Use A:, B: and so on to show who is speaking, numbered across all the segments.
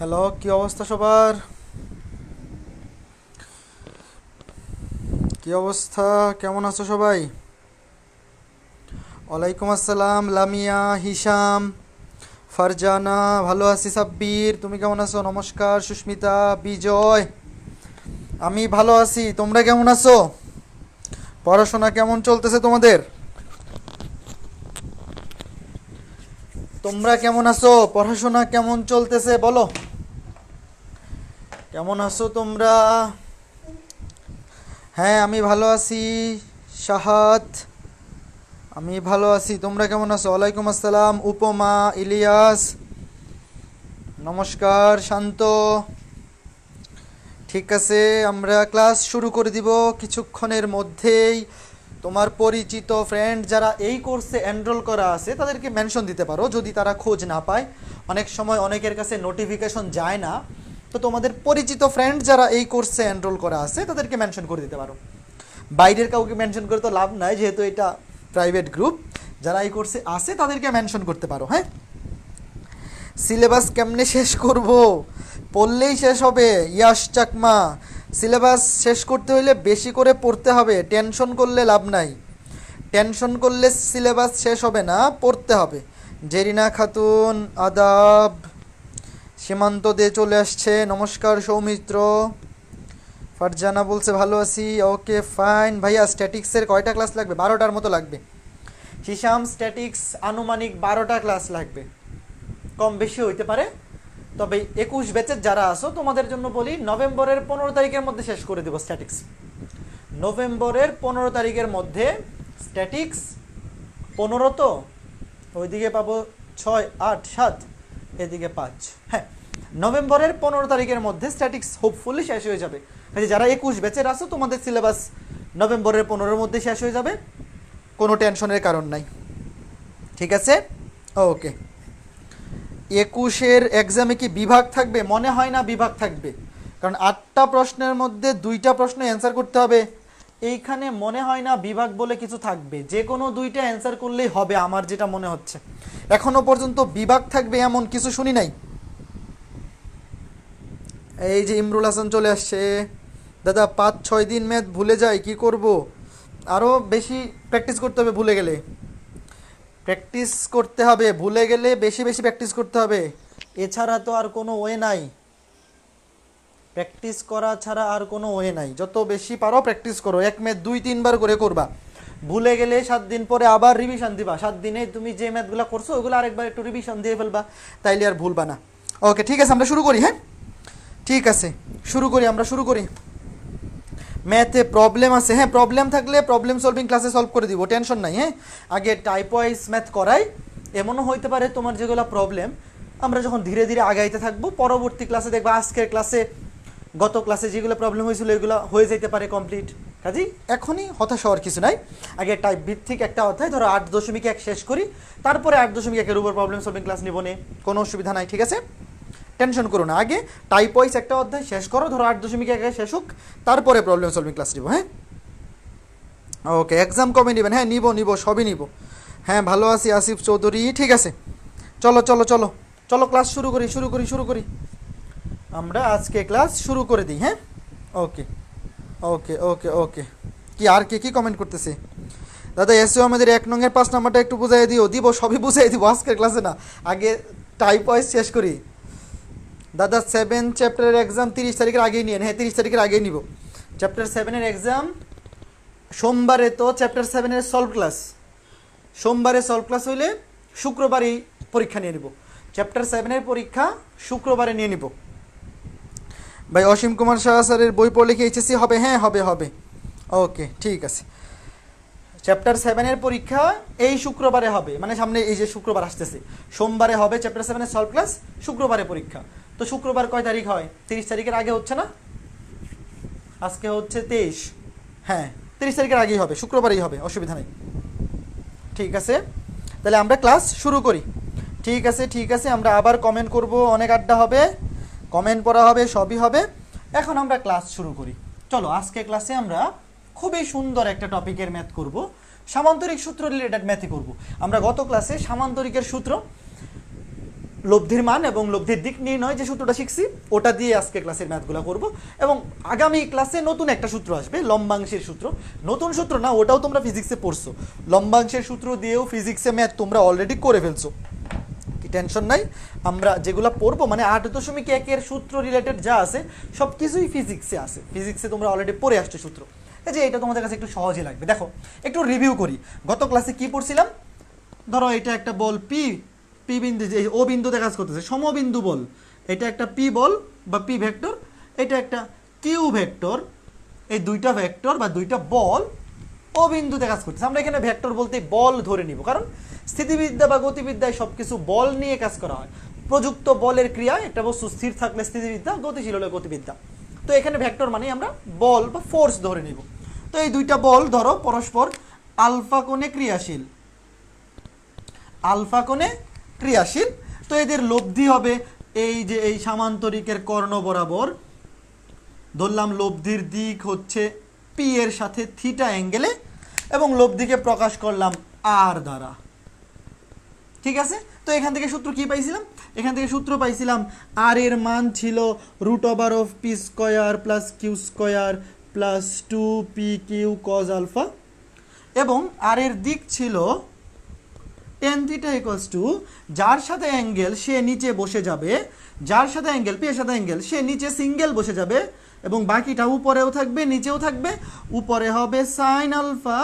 A: Hello, কি অবস্থা সবার? কি অবস্থা? কেমন আছো সবাই? ওয়ালাইকুম আসসালাম, লামিয়া, হিশাম, ফারজানা। ভালো আছি। সাব্বির, তুমি কেমন আছো? নমস্কার। সুস্মিতা, বিজয়। আমি ভালো আছি, তোমরা কেমন আছো? পড়াশোনা কেমন চলতেছে তোমাদের? তোমরা কেমন আছো? পড়াশোনা কেমন চলতেছে বলো। কেমন আছো তোমরা? হ্যাঁ, আমি ভালো আছি। শাহাদ, আমি ভালো আছি। তোমরা কেমন আছো? ওয়ালাইকুম আসসালাম, উপমা, ইলিয়াস, নমস্কার। শান্ত। ঠিক আছে, আমরা ক্লাস শুরু করে দিব কিছুক্ষণের মধ্যেই। তোমার পরিচিত ফ্রেন্ড যারা এই কোর্সে এনরোল করা আছে তাদেরকে মেনশন দিতে পারো যদি তারা খোঁজ না পায়। অনেক সময় অনেকের কাছে নোটিফিকেশন যায় না, তো তোমাদের পরিচিত ফ্রেন্ড যারা এই কোর্সে এনরোল করা আছে তাদেরকে মেনশন করে দিতে পারো। বাইরের কাউকে মেনশন করে তো লাভ নাই, যেহেতু এটা প্রাইভেট গ্রুপ। যারা এই কোর্সে আছে তাদেরকে মেনশন করতে পারো। হ্যাঁ, সিলেবাস কেমনে শেষ করব? পড়লেই শেষ হবে। ইয়াশ চাকমা, সিলেবাস শেষ করতে হইলে বেশি করে পড়তে হবে, টেনশন করলে লাভ নাই। টেনশন করলে সিলেবাস শেষ হবে না, পড়তে হবে। জেরিনা খাতুন, আদাব। সীমান্ত দে চলে আসছে, নমস্কার। সৌমিত্র। ফারজানা বলছে ভালো আছি। Okay fine. ভাইয়া স্ট্যাটিক্সের কয়টা ক্লাস লাগবে? 12টার মতো লাগবে। হিসাম, স্ট্যাটিক্স আনুমানিক 12টা ক্লাস লাগবে, কম বেশি হইতে পারে। তবে 21 ব্যাচের যারা আছো তোমাদের জন্য বলি, নভেম্বরের 15 তারিখের মধ্যে শেষ করে দেব স্ট্যাটিক্স। নভেম্বরের 15 তারিখের মধ্যে স্ট্যাটিক্স। 15 তো ওইদিকে পাবো 6, 8, 7, এদিকে 5। হ্যাঁ, নভেম্বরের 15 তারিখের মধ্যে স্ট্যাটিক্স হোপফুলি শেষ হয়ে যাবে। যারা 21 ব্যাচের আছো তোমাদের সিলেবাস নভেম্বরের 15-এর মধ্যে শেষ হয়ে যাবে, কোনো টেনশনের কারণ নাই। ঠিক আছে, ওকে। 21-এর এক্সামে কি বিভাগ থাকবে? মনে হয় না বিভাগ থাকবে, কারণ 8টা প্রশ্নের মধ্যে 2টা প্রশ্ন অ্যান্সার করতে হবে। এইখানে মনে হয় না বিভাগ বলে কিছু থাকবে, যে কোনো 2টা অ্যান্সার করলেই হবে আমার যেটা মনে হচ্ছে। এখনো পর্যন্ত বিভাগ থাকবে এমন কিছু শুনি নাই। এই যে ইমরুল হাসান চলে আসছে। দাদা 5-6 দিন ম্যাথ ভুলে যাই, কি করব? আরও বেশি প্র্যাকটিস করতে হবে। ভুলে গেলে প্র্যাকটিস করতে হবে, ভুলে গেলে বেশি বেশি প্র্যাকটিস করতে হবে। এছাড়া তো আর কোনো ওয়ে নাই, প্র্যাকটিস করা ছাড়া আর কোনো ওয়ে নাই। যত বেশি পারো প্র্যাকটিস করো। এক ম্যাথ 2-3 বার করে করবা। ভুলে গেলে 7 দিন পরে আবার রিভিশন দিবা। 7 দিনে তুমি যে ম্যাথগুলো করছো ওগুলো আরেকবার একটু রিভিশন দিয়ে ফেলবা, তাইলে আর ভুলবা না। ওকে, ঠিক আছে, আমরা শুরু করি। হ্যাঁ, ঠিক আছে, শুরু করি, আমরা শুরু করি। ম্যাথে প্রবলেম আছে? হ্যাঁ, প্রবলেম থাকলে প্রবলেম সলভিং ক্লাসে সলভ করে দিব, টেনশন নাই। হ্যাঁ, আগে টাইপ ওয়াইজ ম্যাথ করাই। এমনও হইতে পারে তোমার যেগুলো প্রবলেম, আমরা যখন ধীরে ধীরে আগাইতে থাকবো পরবর্তী ক্লাসে দেখবা আজকের ক্লাসে, গত ক্লাসে যেগুলো প্রবলেম হয়েছিল এগুলো হয়ে যেতে পারে কমপ্লিট। কাজেই এখনই হতাশ হওয়ার কিছু নাই। আগে টাইপ ভিত্তিক একটা অধ্যায় ধরো 8.1 শেষ করি, তারপরে 8.1-এর উপর প্রবলেম সলভিং ক্লাস নিব, কোনো অসুবিধা নাই। ঠিক আছে, টেনশন করো না। আগে টাইপ ওয়াইজ একটা অধ্যায় শেষ করো, ধরো 8.1 শেষ হোক, তারপরে প্রবলেম সলভিং ক্লাস নিব। হ্যাঁ, ওকে। এক্সাম কবে নেবেন? হ্যাঁ, নিব, সবই নিব। হ্যাঁ, ভালো আছি আসিফ চৌধুরী। ঠিক আছে, চলো চলো চলো চলো ক্লাস শুরু করি। আমরা আজকে ক্লাস শুরু করে দিই। হ্যাঁ, ওকে ওকে ওকে ওকে। কি আর কে কি কমেন্ট করতেছে? দাদা এসিও আমাদের 1 নংয়ের 5 নাম্বারটা একটু বুঝাই দিও। দিব, সবই বুঝাই দিব আজকের ক্লাসে না, আগে টাইপ ওয়াইজ শেষ করি। দাদা 7 চ্যাপ্টারের এক্সাম 30 তারিখের আগেই নিয়ে। হ্যাঁ, 30 তারিখের আগেই নিব। চ্যাপ্টার 7-এর এক্সাম সোমবারে, তো চ্যাপ্টার 7-এর সলভ ক্লাস সোমবারে, সলভ ক্লাস হইলে শুক্রবারই পরীক্ষা নিয়ে নিব। চ্যাপ্টার 7-এর পরীক্ষা শুক্রবারে নিয়ে নিব। ভাই অসীম কুমার শাহ স্যারের বই পড়লে কি এইচএসসি হবে? হ্যাঁ, হবে। ওকে, ঠিক আছে। চ্যাপ্টার 7-এর পরীক্ষা এই শুক্রবারে হবে, মানে সামনে এই যে শুক্রবার আসতেছে, সোমবারে হবে চ্যাপ্টার 7-এর সলভ ক্লাস, শুক্রবারে পরীক্ষা। তো শুক্রবার কয় তারিখ হয়? 30 তারিখের আগে হচ্ছে না? আজকে হচ্ছে 23। হ্যাঁ, 30 তারিখের আগেই হবে, শুক্রবারেই হবে, অসুবিধা নেই। ঠিক আছে, তাহলে আমরা ক্লাস শুরু করি। ঠিক আছে, আমরা আবার কমেন্ট করব, অনেক আড্ডা হবে, কমেন্ট পড়া হবে, সবই হবে। এখন আমরা ক্লাস শুরু করি। চলো, আজকে ক্লাসে আমরা খুবই সুন্দর একটা টপিকের ম্যাথ করব, সামান্তরিক সূত্র রিলেটেড ম্যাথই করব। আমরা গত ক্লাসে সামান্তরিকের সূত্র লব্ধির মান এবং লব্ধির দিক নির্ণয় যে সূত্রটা শিখছি ওটা দিয়ে আজকে ক্লাসের ম্যাথগুলো করব এবং আগামী ক্লাসে নতুন একটা সূত্র আসবে লম্বাংশের সূত্র। নতুন সূত্র না, ওটাও তোমরা ফিজিক্সে পড়ছো। লম্বাংশের সূত্র দিয়েও ফিজিক্সে ম্যাথ তোমরা অলরেডি করে ফেলছো, কি টেনশন নাই। আমরা যেগুলো পড়বো মানে 8.1 সূত্র রিলেটেড যা আছে সব কিছুই ফিজিক্সে আছে, ফিজিক্সে তোমরা অলরেডি পড়ে আসছো সূত্র, এই যে এটা তোমাদের কাছে একটু সহজই লাগবে। দেখো একটু রিভিউ করি, গত ক্লাসে কি পড়ছিলাম। ধরো এটা একটা বল পি, পি বিন্দু যে ও বিন্দুতে কাজ করতেছে, সমবিন্দু বল। এটা একটা পি বল বা পি ভেক্টর, এটা একটা কিউ ভেক্টর। এই দুইটা ভেক্টর বা দুইটা বল ও বিন্দুতে কাজ করতেছে। আমরা এখানে ভেক্টর বলতে বল ধরে নিব, কারণ স্থিতিবিদ্যা বা গতিবিদ্যায় সব কিছু বল নিয়ে কাজ করা হয়। প্রযুক্ত বলের ক্রিয়া, একটা বস্তু স্থির থাকলে স্থিতিবিদ্যা, গতিশীল হলে গতিবিদ্যা। তো এখানে ভেক্টর মানে আমরা বল বা ফোর্স ধরে নিব। তো এই দুইটা বল ধরো পরস্পর আলফা কোণে ক্রিয়াশীল, আলফা কোণে ক্রিয়াশীল। তো এদের লব্ধি হবে এই যে এই সামান্তরিকের কর্ণ বরাবর। ধরলাম লব্ধির দিক হচ্ছে পি এর সাথে থিটা অ্যাঙ্গেলে এবং লব্ধিকে প্রকাশ করলাম আর দ্বারা। ঠিক আছে, তো এখান থেকে সূত্র কি পাইছিলাম? এখান থেকে সূত্র পাইছিলাম আর এর মান ছিল √ওভার P square plus Q square plus 2p Q cos alpha, এবং আর এর দিক ছিল tan থিটা ইকুয়ালস টু যার সাথে অ্যাঙ্গেল সে নিচে বসে যাবে, যার সাথে অ্যাঙ্গেল পি এর সাথে অ্যাঙ্গেল সে নিচে সিঙ্গেল বসে যাবে এবং বাকিটা উপরেও থাকবে নিচেও থাকবে। উপরে হবে সাইন আলফা,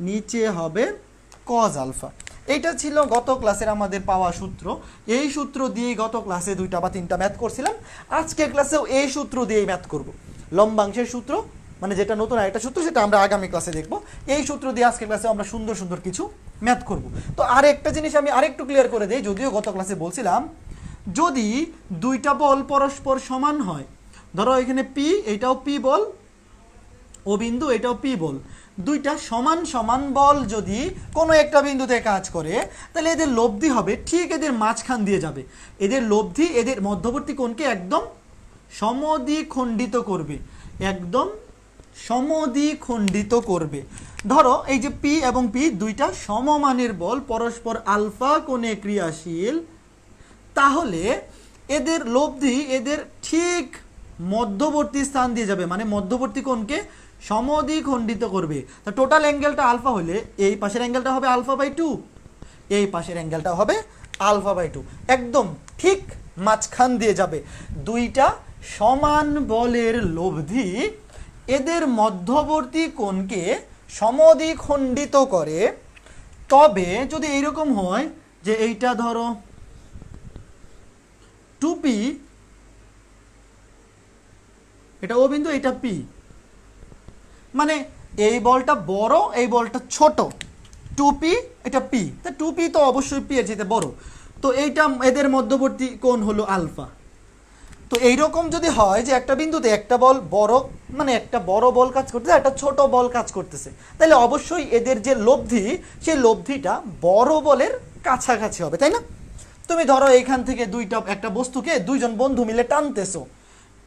A: নিচে হবে কজ আলফা। এইটা ছিল গত ক্লাসের আমাদের পাওয়া সূত্র। এই সূত্র দিয়েই গত ক্লাসে 2টা বা 3টা ম্যাথ করছিলাম। আজকের ক্লাসেও এই সূত্র দিয়েই ম্যাথ করব। লম্বাংশের সূত্র মানে যেটা নতুন আরেকটা সূত্র, সেটা আমরা আগামী ক্লাসে দেখব। এই সূত্র দিয়ে আজকের ক্লাসে আমরা সুন্দর সুন্দর কিছু ম্যাথ করব। তো আরেকটা জিনিস আমি আরেকটু ক্লিয়ার করে দিই, যদিও গত ক্লাসে বলছিলাম, যদি দুইটা বল পরস্পর সমান হয়, ধরো এখানে পি, এটাও পি বল, ও বিন্দু এটাও পি বল, দুইটা সমান সমান বল যদি কোনো একটা বিন্দুতে কাজ করে, তাহলে এদের লব্ধি হবে ঠিক এদের মাঝখান দিয়ে যাবে। এদের লব্ধি এদের মধ্যবর্তী কোণকে একদম সমদ্বিখণ্ডিত করবে, একদম সমদ্বিখণ্ডিত করবে। ধরো এই যে পি এবং পি দুইটা সমমানের বল, পরস্পর আলফা কোণে ক্রিয়াশীল, তাহলে এদের লব্ধি এদের ঠিক মধ্যবর্তী স্থান দিয়ে যাবে, মানে মধ্যবর্তী কোণকে সমদ্বিখণ্ডিত করবে। তা টোটাল অ্যাঙ্গেলটা আলফা হলে এই পাশের অ্যাঙ্গেলটা হবে α/2, এই পাশের অ্যাঙ্গেলটা হবে α/2, একদম ঠিক মাঝখান দিয়ে যাবে। দুইটা সমান বলের লব্ধি এদের মধ্যবর্তী কোণকে সমদ্বিখণ্ডিত করে। তবে যদি এইরকম হয় যে এইটা ধরো 2p, এটা ও বিন্দু, এটা পি, মানে এই বলটা বড় এই বলটা ছোট, 2p এটা p, তা 2p তো অবশ্যই p এর চেয়ে বড়, তো এইটা এদের মধ্যবর্তী কোণ হলো আলফা। তো এইরকম যদি হয় যে একটা বিন্দুতে একটা বল বড়, মানে একটা বড় বল কাজ করতেছে, একটা ছোট বল কাজ করতেছে, তাহলে অবশ্যই এদের যে লব্ধি সেই লব্ধিটা বড় বলের কাছাকাছি হবে, তাই না? তুমি ধরো এইখান থেকে একটা বস্তুকে দুইজন বন্ধু মিলে টানতেছো,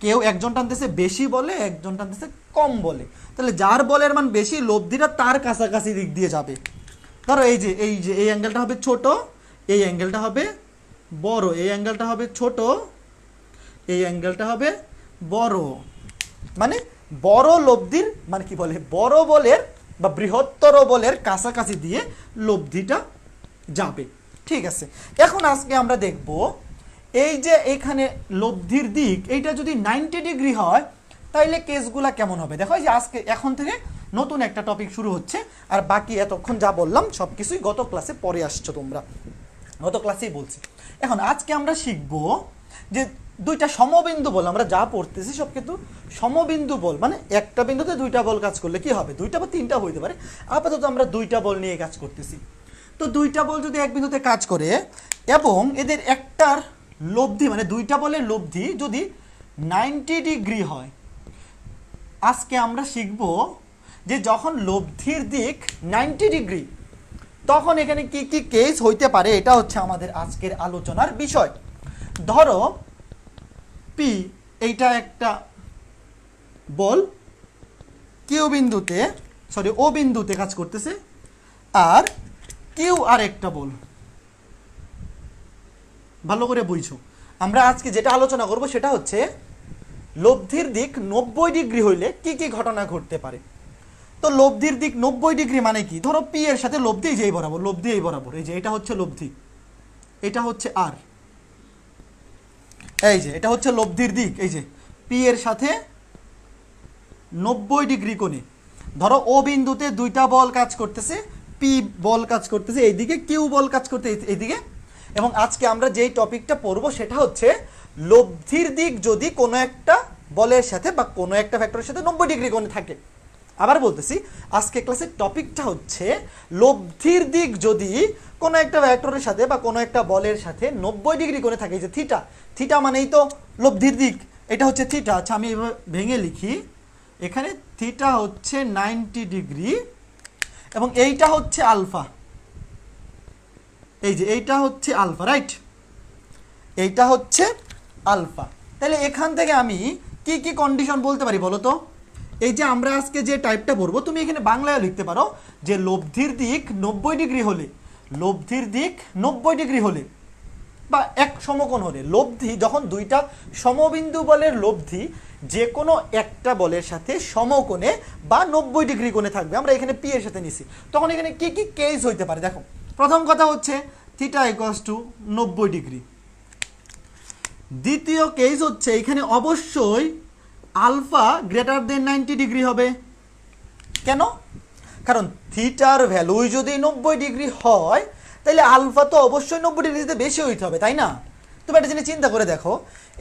A: কেউ একজন টানতেছে বেশি বলে, একজন টানতেছে কম বলে, তাহলে যার বলের মান বেশি লব্ধিটা তার কাছাকাছি দিক দিয়ে যাবে। ধরো এই যে এই অ্যাঙ্গেলটা হবে ছোট, এই অ্যাঙ্গেলটা হবে বড়, এই অ্যাঙ্গেলটা হবে ছোট, এই অ্যাঙ্গেলটা হবে বড়, মানে বড় লব্ধির মানে কি বলে, বড় বলের বা বৃহত্তর বলের কাছাকাছি দিয়ে লব্ধিটা যাবে। ঠিক আছে, এখন আজকে আমরা দেখব এই যে এখানে লব্ধির দিক এইটা যদি 90 ডিগ্রি হয় তাইলে কেসগুলা কেমন হবে। দেখো এই যে আজকে এখন থেকে নতুন একটা টপিক শুরু হচ্ছে, আর বাকি এতক্ষণ যা বললাম সব কিছুই গত ক্লাসে পরে আসছো তোমরা, গত ক্লাসেই বলছি। এখন আজকে আমরা শিখব যে দুইটা সমবিন্দু বল, আমরা যা পড়তেছি সব কিন্তু সমবিন্দু বল, মানে একটা বিন্দুতে দুইটা বল কাজ করলে কি হবে, দুইটা বা তিনটা হইতে পারে, আপাতত আমরা দুইটা বল নিয়ে কাজ করতেছি। তো দুইটা বল যদি এক বিন্দুতে কাজ করে এবং এদের একটার লব্ধি মানে দুইটা বলের লব্ধি যদি 90 ডিগ্রি হয়, আজকে আমরা শিখব যে যখন লব্ধির দিক 90 ডিগ্রি তখন এখানে কি কি কেস হইতে পারে, এটা হচ্ছে আমাদের আজকের আলোচনার বিষয়। ধরো পি এইটা একটা বল কিউ বিন্দুতে ও বিন্দুতে কাজ করতেছে, আর কিউ আর একটা বল, ভালো করে বুঝছো। আমরা আজকে যেটা আলোচনা করব সেটা হচ্ছে লব্ধির দিক 90 ডিগ্রি হইলে কি কি ঘটনা ঘটতে পারে। তো লব্ধির দিক 90 ডিগ্রি মানে কি, ধরো পি এর সাথে লব্ধি এই যে এই বরাবর, লব্ধি এই বরাবর, এই যে এটা হচ্ছে লব্ধি, এটা হচ্ছে আর, এই যে এটা হচ্ছে লব্ধির দিক, এই যে পি এর সাথে 90 ডিগ্রি কোণে। ধরো ও বিন্দুতে দুইটা বল কাজ করতেছে, পি বল কাজ করতেছে এইদিকে, কিউ বল কাজ করতে এইদিকে। এবং আজকে আমরা যেই টপিকটা পড়বো সেটা হচ্ছে লব্ধির দিক যদি কোনো একটা বলের সাথে বা কোনো একটা ফ্যাক্টরের সাথে 90 ডিগ্রি কোণে থাকে। আবার বলতেছি, আজকে ক্লাসের টপিকটা হচ্ছে লব্ধির দিক যদি কোনো একটা ভেক্টরের সাথে বা কোনো একটা বলের সাথে 90 ডিগ্রি কোণে থাকে। যে থিটা, থিটা মানেই তো লব্ধির দিক, এটা হচ্ছে থিটা। আচ্ছা আমি এভাবে ভেঙে লিখি, এখানে থিটা হচ্ছে 90 ডিগ্রি এবং এইটা হচ্ছে আলফা, এই যে এইটা হচ্ছে আলফা, রাইট, এইটা হচ্ছে আলফা। তাহলে এখান থেকে আমি কি কি কন্ডিশন বলতে পারি বলো তো? এই যে আমরা আজকে যে টাইপটা পড়বো, তুমি এখানে বাংলায় লিখতে পারো যে লব্ধির দিক 90 ডিগ্রি হলে, লব্ধির দিক 90 ডিগ্রি হলে বা এক সমকোণ হলে, লব্ধি যখন দুইটা সমবিন্দু বলের লব্ধি যে কোনো একটা বলের সাথে সমকোণে বা 90 ডিগ্রি কোণে থাকবে, আমরা এখানে পি এর সাথে নিছি, তখন এখানে কি কি কেস হইতে পারে দেখো। প্রথম কথা হচ্ছে থিটা ইকুয়ালস টু 90 ডিগ্রি। দ্বিতীয় কেস হচ্ছে এখানে অবশ্যই আলফা গ্রেটার দেন 90 ডিগ্রি হবে। কেন? কারণ থিটার ভ্যালু যদি 90 ডিগ্রি হয় তাহলে আলফা তো অবশ্যই 90 ডিগ্রিতে বেশি হইতে হবে, তাই না? তুমি একটা জিনিস চিন্তা করে দেখো,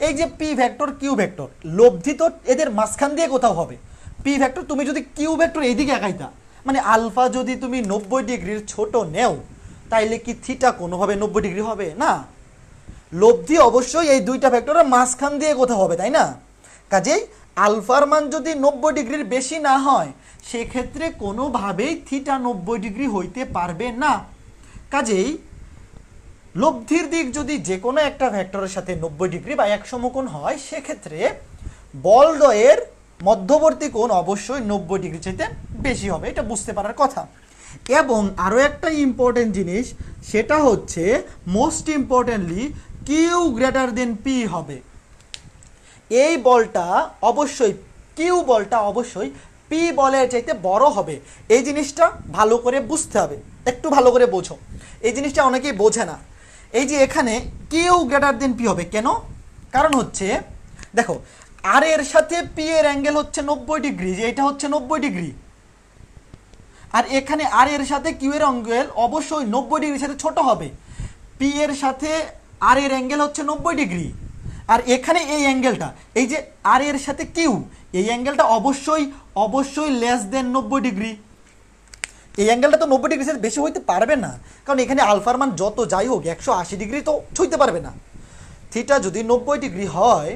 A: এই যে পি ভেক্টর কিউ ভেক্টর, লব্ধি তো এদের মাঝখান দিয়ে কোথাও হবে। পি ভেক্টর তুমি যদি কিউ ভেক্টর এইদিকে একাইতা, মানে আলফা যদি তুমি 90 ডিগ্রির ছোট নেও তাইলে কি থিটা কোনোভাবে 90 ডিগ্রি হবে না? লব্ধি অবশ্যই এই দুইটা ভেক্টরের মাঝখান দিয়ে কোথাও হবে, তাই না? কাজেই আলফার মান যদি 90 ডিগ্রির বেশি না হয় সেক্ষেত্রে কোনোভাবেই থিটা 90 ডিগ্রি হইতে পারবে না। কাজেই লব্ধির দিক যদি যে কোনো একটা ভেক্টরের সাথে 90 ডিগ্রি বা এক সমকোণ হয় সেক্ষেত্রে বলদ্বয়ের মধ্যবর্তী কোণ অবশ্যই 90 ডিগ্রি চাইতে বেশি হবে, এটা বুঝতে পারার কথা। এবং আরও একটা ইম্পর্টেন্ট জিনিস, সেটা হচ্ছে most importantly Q greater than P হবে। এই বলটা অবশ্যই, কিউ বলটা অবশ্যই পি বলের চাইতে বড় হবে। এই জিনিসটা ভালো করে বুঝতে হবে, একটু ভালো করে বোঝো, এই জিনিসটা অনেকেই বোঝে না। এই যে এখানে কিউ গ্রেটার দেন পি হবে কেন? কারণ হচ্ছে দেখো, আর এর সাথে পি এর অ্যাঙ্গেল হচ্ছে 90 ডিগ্রি, যে এটা হচ্ছে 90 ডিগ্রি, আর এখানে আর এর সাথে কিউ এর অ্যাঙ্গেল অবশ্যই 90 ডিগ্রির সাথে ছোট হবে। পি এর সাথে আর এর অ্যাঙ্গেল হচ্ছে 90 ডিগ্রি, আর এখানে এই অ্যাঙ্গেলটা, এই যে আর এর সাথে কিউ, এই অ্যাঙ্গেলটা অবশ্যই অবশ্যই লেস দেন 90 ডিগ্রি। এই অ্যাঙ্গেলটা তো 90 ডিগ্রির সাথে বেশি হইতে পারবে না, কারণ এখানে আলফার মান যত যাই হোক 180 ডিগ্রি তো ছুঁইতে পারবে না। থিটা যদি 90 ডিগ্রি হয়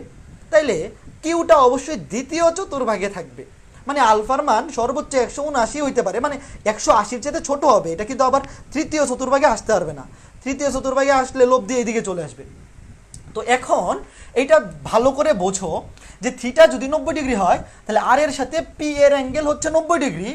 A: তাইলে কিউটা অবশ্যই দ্বিতীয় চতুর্ভাগে থাকবে, মানে আলফার মান সর্বোচ্চ 179 হইতে পারে, মানে 180-র চাইতে ছোট হবে। এটা কিন্তু আবার তৃতীয় চতুর্ভাগে আসতে পারবে না, তৃতীয় চতুর্ভাগে আসলে লব্ধি এইদিকে চলে আসবে। তো এখন এইটা ভালো করে বোঝো যে থিটা যদি 90 ডিগ্রি হয় তাহলে আর এর সাথে পি এর অ্যাঙ্গেল হচ্ছে 90 ডিগ্রি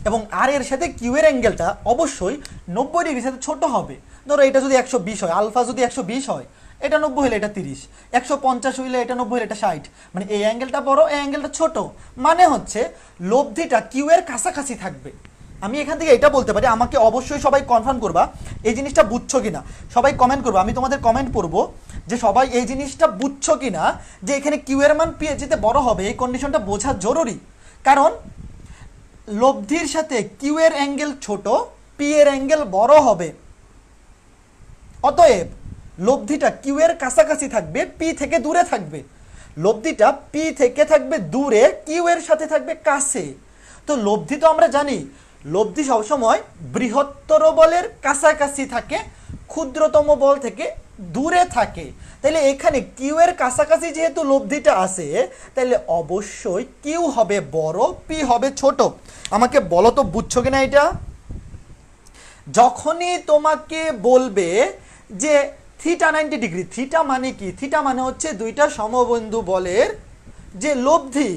A: এবং আর এর সাথে কিউ এর অ্যাঙ্গেলটা অবশ্যই 90 ডিগ্রির সাথে ছোট হবে। ধরো এটা যদি 120 হয়, আলফা যদি 120 হয়, এটা 90 হলে এটা 30, 150 হইলে এটা 90 হলে এটা 60, মানে এই অ্যাঙ্গেলটা বড়, এই অ্যাঙ্গেলটা ছোট, মানে হচ্ছে লব্ধিটা কিউ এর কাছাকাছি থাকবে। আমি এখান থেকে এটা বলতে পারি, আমাকে অবশ্যই সবাই কনফার্ম করবা এই জিনিসটা বুঝছো কিনা, সবাই কমেন্ট করবো, আমি তোমাদের কমেন্ট পড়বো যে সবাই এই জিনিসটা বুঝছো কিনা, যে এখানে কিউ এর মান পি এর যেতে বড় হবে, এই কন্ডিশনটা বোঝা জরুরি। কারণ লব্ধির সাথে কিউ এর অ্যাঙ্গেল ছোট, পি এর অ্যাঙ্গেল বড় হবে, অতএব লব্ধিটা কিউ এর কাছাকাছি থাকবে, পি থেকে দূরে থাকবে। লব্ধিটা পি থেকে থাকবে দূরে, কিউ এর সাথে থাকবে কাছে। তো লব্ধি তো আমরা জানি, লব্ধি সবসময় বৃহত্তর বলের কাছাকাছি থাকে, ক্ষুদ্রতম বল থেকে দূরে থাকে। তাহলে এখানে কিউ এর কাছাকাছি যেহেতু লব্ধিটা আছে, তাহলে অবশ্যই কিউ হবে বড়, পি হবে ছোট। আমাকে বলো তো বুঝছো কিনা এটা? যখনই তোমাকে বলবে যে থিটা 90 ডিগ্রি, থিটা মানে কি? থিটা মানে হচ্ছে দুইটা সমবিন্দু বলের যে লব্ধি,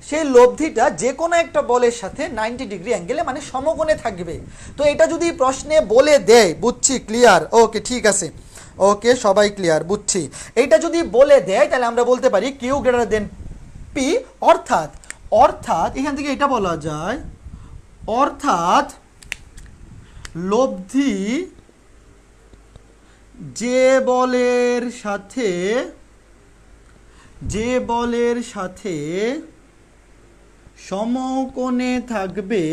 A: সেই লব্ধিটা যে কোনো একটা বলের সাথে 90 ডিগ্রি অ্যাঙ্গেলে মানে সমকোণে থাকবে। তো এটা যদি প্রশ্নে বলে দেয়, বুঝছি, ক্লিয়ার, ওকে ঠিক আছে, ওকে, সবাই ক্লিয়ার, বুঝছি। এইটা যদি বলে দেয় তাহলে আমরা বলতে পারি কিউ গ্রেটার দেন পি, অর্থাৎ অর্থাৎ এখান থেকে এটা বলা যায়, অর্থাৎ লব্ধি যে বলের সাথে সমকোণে থাকবে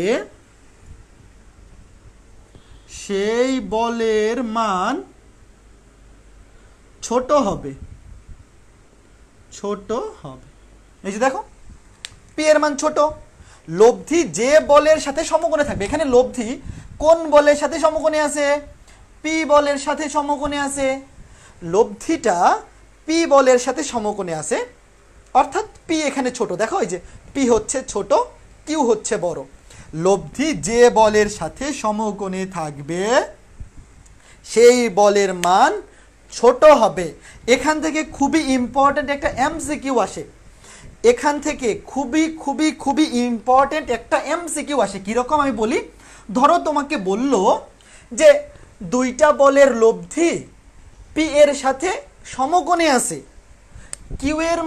A: সেই বলের মান ছোট হবে। এই যে দেখো, পি এর মান ছোট, লব্ধি যে বলের সাথে সমকোণে থাকবে। এখানে লব্ধি কোন বলের সাথে সমকোণে আছে? পি বলের সাথে সমকোণে আছে। লব্ধিটা পি বলের সাথে সমকোণে আছে, অর্থাৎ পি এখানে ছোট। দেখো এই যে পি হচ্ছে ছোট, কিউ হচ্ছে বড়। লব্ধি যে বলের সাথে সমকোণে থাকবে সেই বলের মান ছোট হবে। এখান থেকে খুবই ইম্পর্টেন্ট একটা এমসিকিউ আসে, এখান থেকে খুবই খুবই খুবই ইম্পর্টেন্ট একটা এমসিকিউ আসে। কীরকম আমি বলি, ধরো তোমাকে বলল যে দুইটা বলের লব্ধি পি এর সাথে সমকোণে আছে, কিউ এর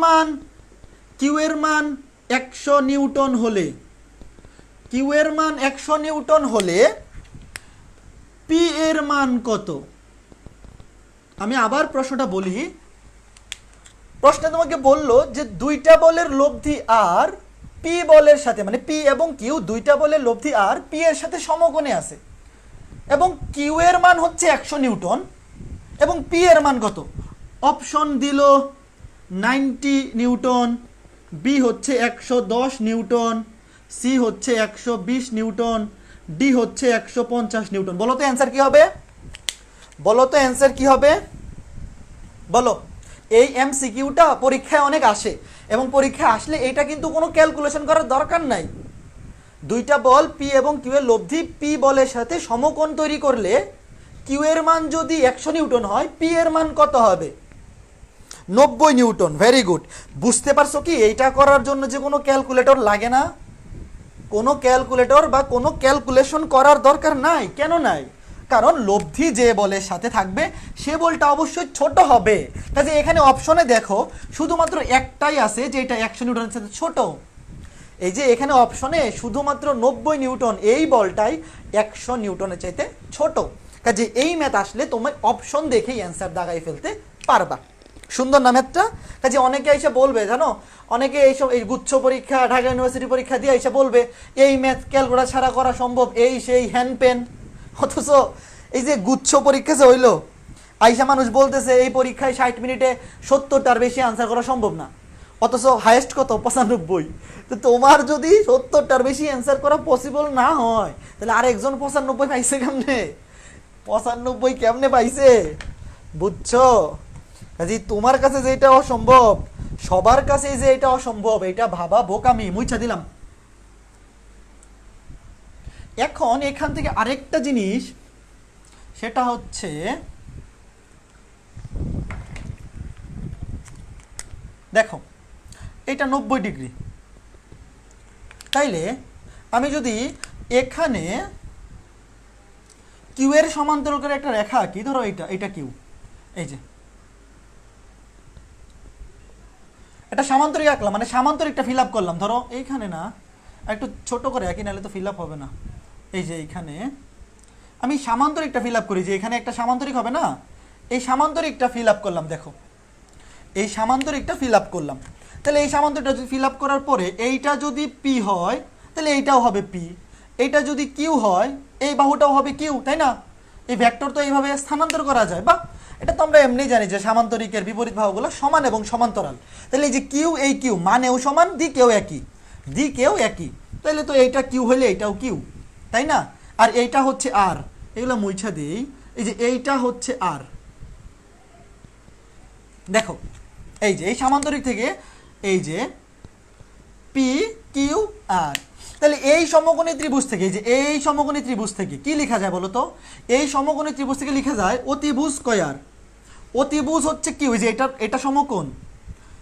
A: মান 100 নিউটন হলে, কিউ এর মান 100 নিউটন হলে পি এর মান কত? আমি আবার প্রশ্নটা বলি, প্রশ্নে তোমাকে বলল যে দুইটা বলের লব্ধি আর পি বলের সাথে, মানে পি এবং কিউ দুইটা বলের লব্ধি আর পি এর সাথে সমকোণে আছে, এবং কিউ এর মান হচ্ছে 100 নিউটন এবং পি এর মান কত? অপশন দিল 90 নিউটন, বি হচ্ছে 110 নিউটন, সি হচ্ছে 120 নিউটন, ডি হচ্ছে 150 নিউটন। বলো তো অ্যান্সার কি হবে? বলো। এই এমসিকিউটা পরীক্ষায় অনেক আসে, এবং পরীক্ষায় আসলে এটা কিন্তু কোনো ক্যালকুলেশন করার দরকার নাই। দুইটা বল পি এবং কিউ এর লব্ধি পি বলের সাথে সমকোণ তৈরি করলে কিউ এর মান যদি 100 নিউটন হয়, পি এর মান কত হবে? 90 নিউটন। Very good. বুঝতে পারছো কি এইটা করার জন্য যে কোনো ক্যালকুলেটর লাগে না, কোনো ক্যালকুলেটর বা কোনো ক্যালকুলেশন করার দরকার নাই। কেন নাই? কারণ লব্ধি যে বলের সাথে থাকবে সে বলটা অবশ্যই ছোট হবে। কাজে এখানে অপশনে দেখো শুধুমাত্র একটাই আছে যে এটা 100 নিউটনের সাথে ছোট। এই যে এখানে অপশনে শুধুমাত্র 90 নিউটন, এই বলটাই 100 নিউটনের চাইতে ছোট। কাজে এই ম্যাথ আসলে তোমার অপশন দেখেই অ্যান্সার দাগাই ফেলতে পারবা। সুন্দর না ম্যাথটা? কাজে অনেকে এসে বলবে, জানো, অনেকে এইসব এই গুচ্ছ পরীক্ষা, ঢাকা ইউনিভার্সিটি পরীক্ষা দিয়ে এসে বলবে এই ম্যাথ ক্যালকুলেটর ছাড়া করা সম্ভব, এই সেই হ্যান্ড পেন। অথচ এই যে গুচ্ছ পরীক্ষা যে হইলো, আইসা মানুষ বলতেছে এই পরীক্ষায় 60 মিনিটে 70টার বেশি আনসার করা সম্ভব না, অথচ হাইয়েস্ট কত? 95। তো তোমার যদি 70টার বেশি অ্যান্সার করা পসিবল না হয়, তাহলে আরেকজন 95 পাইছে কেমনে? 95 কেমনে পাইছে? বুঝছো? কাজে তোমার কাছে যে এটা অসম্ভব, সবার কাছে যে এটা অসম্ভব, এটা ভাবা বোকামি। মুইছা দিলাম। এখন এখান থেকে আরেকটা জিনিস, সেটা হচ্ছে দেখো এটা 90 ডিগ্রি, তাইলে আমি যদি এখানে কিউ এর সমান্তরাল করে একটা রেখা আঁকি, ধরো এটা কিউ, এই যে এটা সামান্তরিক আঁকলাম, মানে সামান্তরিকটা ফিল আপ করলাম। ধরো এইখানে না, একটু ছোট করে আঁকি, নাহলে তো ফিল আপ হবে না। এই যে এইখানে আমি সামান্তরিকটা ফিল আপ করি, যে এখানে একটা সামান্তরিক হবে না, এই সামান্তরিকটা ফিল আপ করলাম। দেখো এই সামান্তরিকটা ফিল আপ করলাম, তাহলে এই সামান্তরিকটা যদি ফিল আপ করার পরে এইটা যদি পি হয়, তাহলে এইটাও হবে পি। এইটা যদি কিউ হয়, এই বাহুটাও হবে কিউ, তাই না? এই ভেক্টর তো এইভাবে স্থানান্তর করা যায়। বা এটা তো আমরা এমনি জানি যে সামান্তরিকের বিপরীত বাহুগুলো সমান এবং সমান্তরাল। তাহলে এই যে কিউ, এই কিউ মানেও সমান, দিকেও একই, তাহলে তো এইটা কিউ হলে এইটাও কিউ, তাই না? আর এইটা হচ্ছে আর, এগুলো মুইছা দিই। এই যে এইটা হচ্ছে আর, দেখো এই যে এই সামান্তরিক থেকে এই যে পি কিউ আর, তাহলে এই সমকোণী ত্রিভুজ থেকে, এই যে এই সমকোণী ত্রিভুজ থেকে কি লেখা যায় বলো তো? এই সমকোণী ত্রিভুজ থেকে লেখা যায় অতিভুজ স্কয়ার। অতিভুজ হচ্ছে কিউ, এই যে এটা সমকোণ,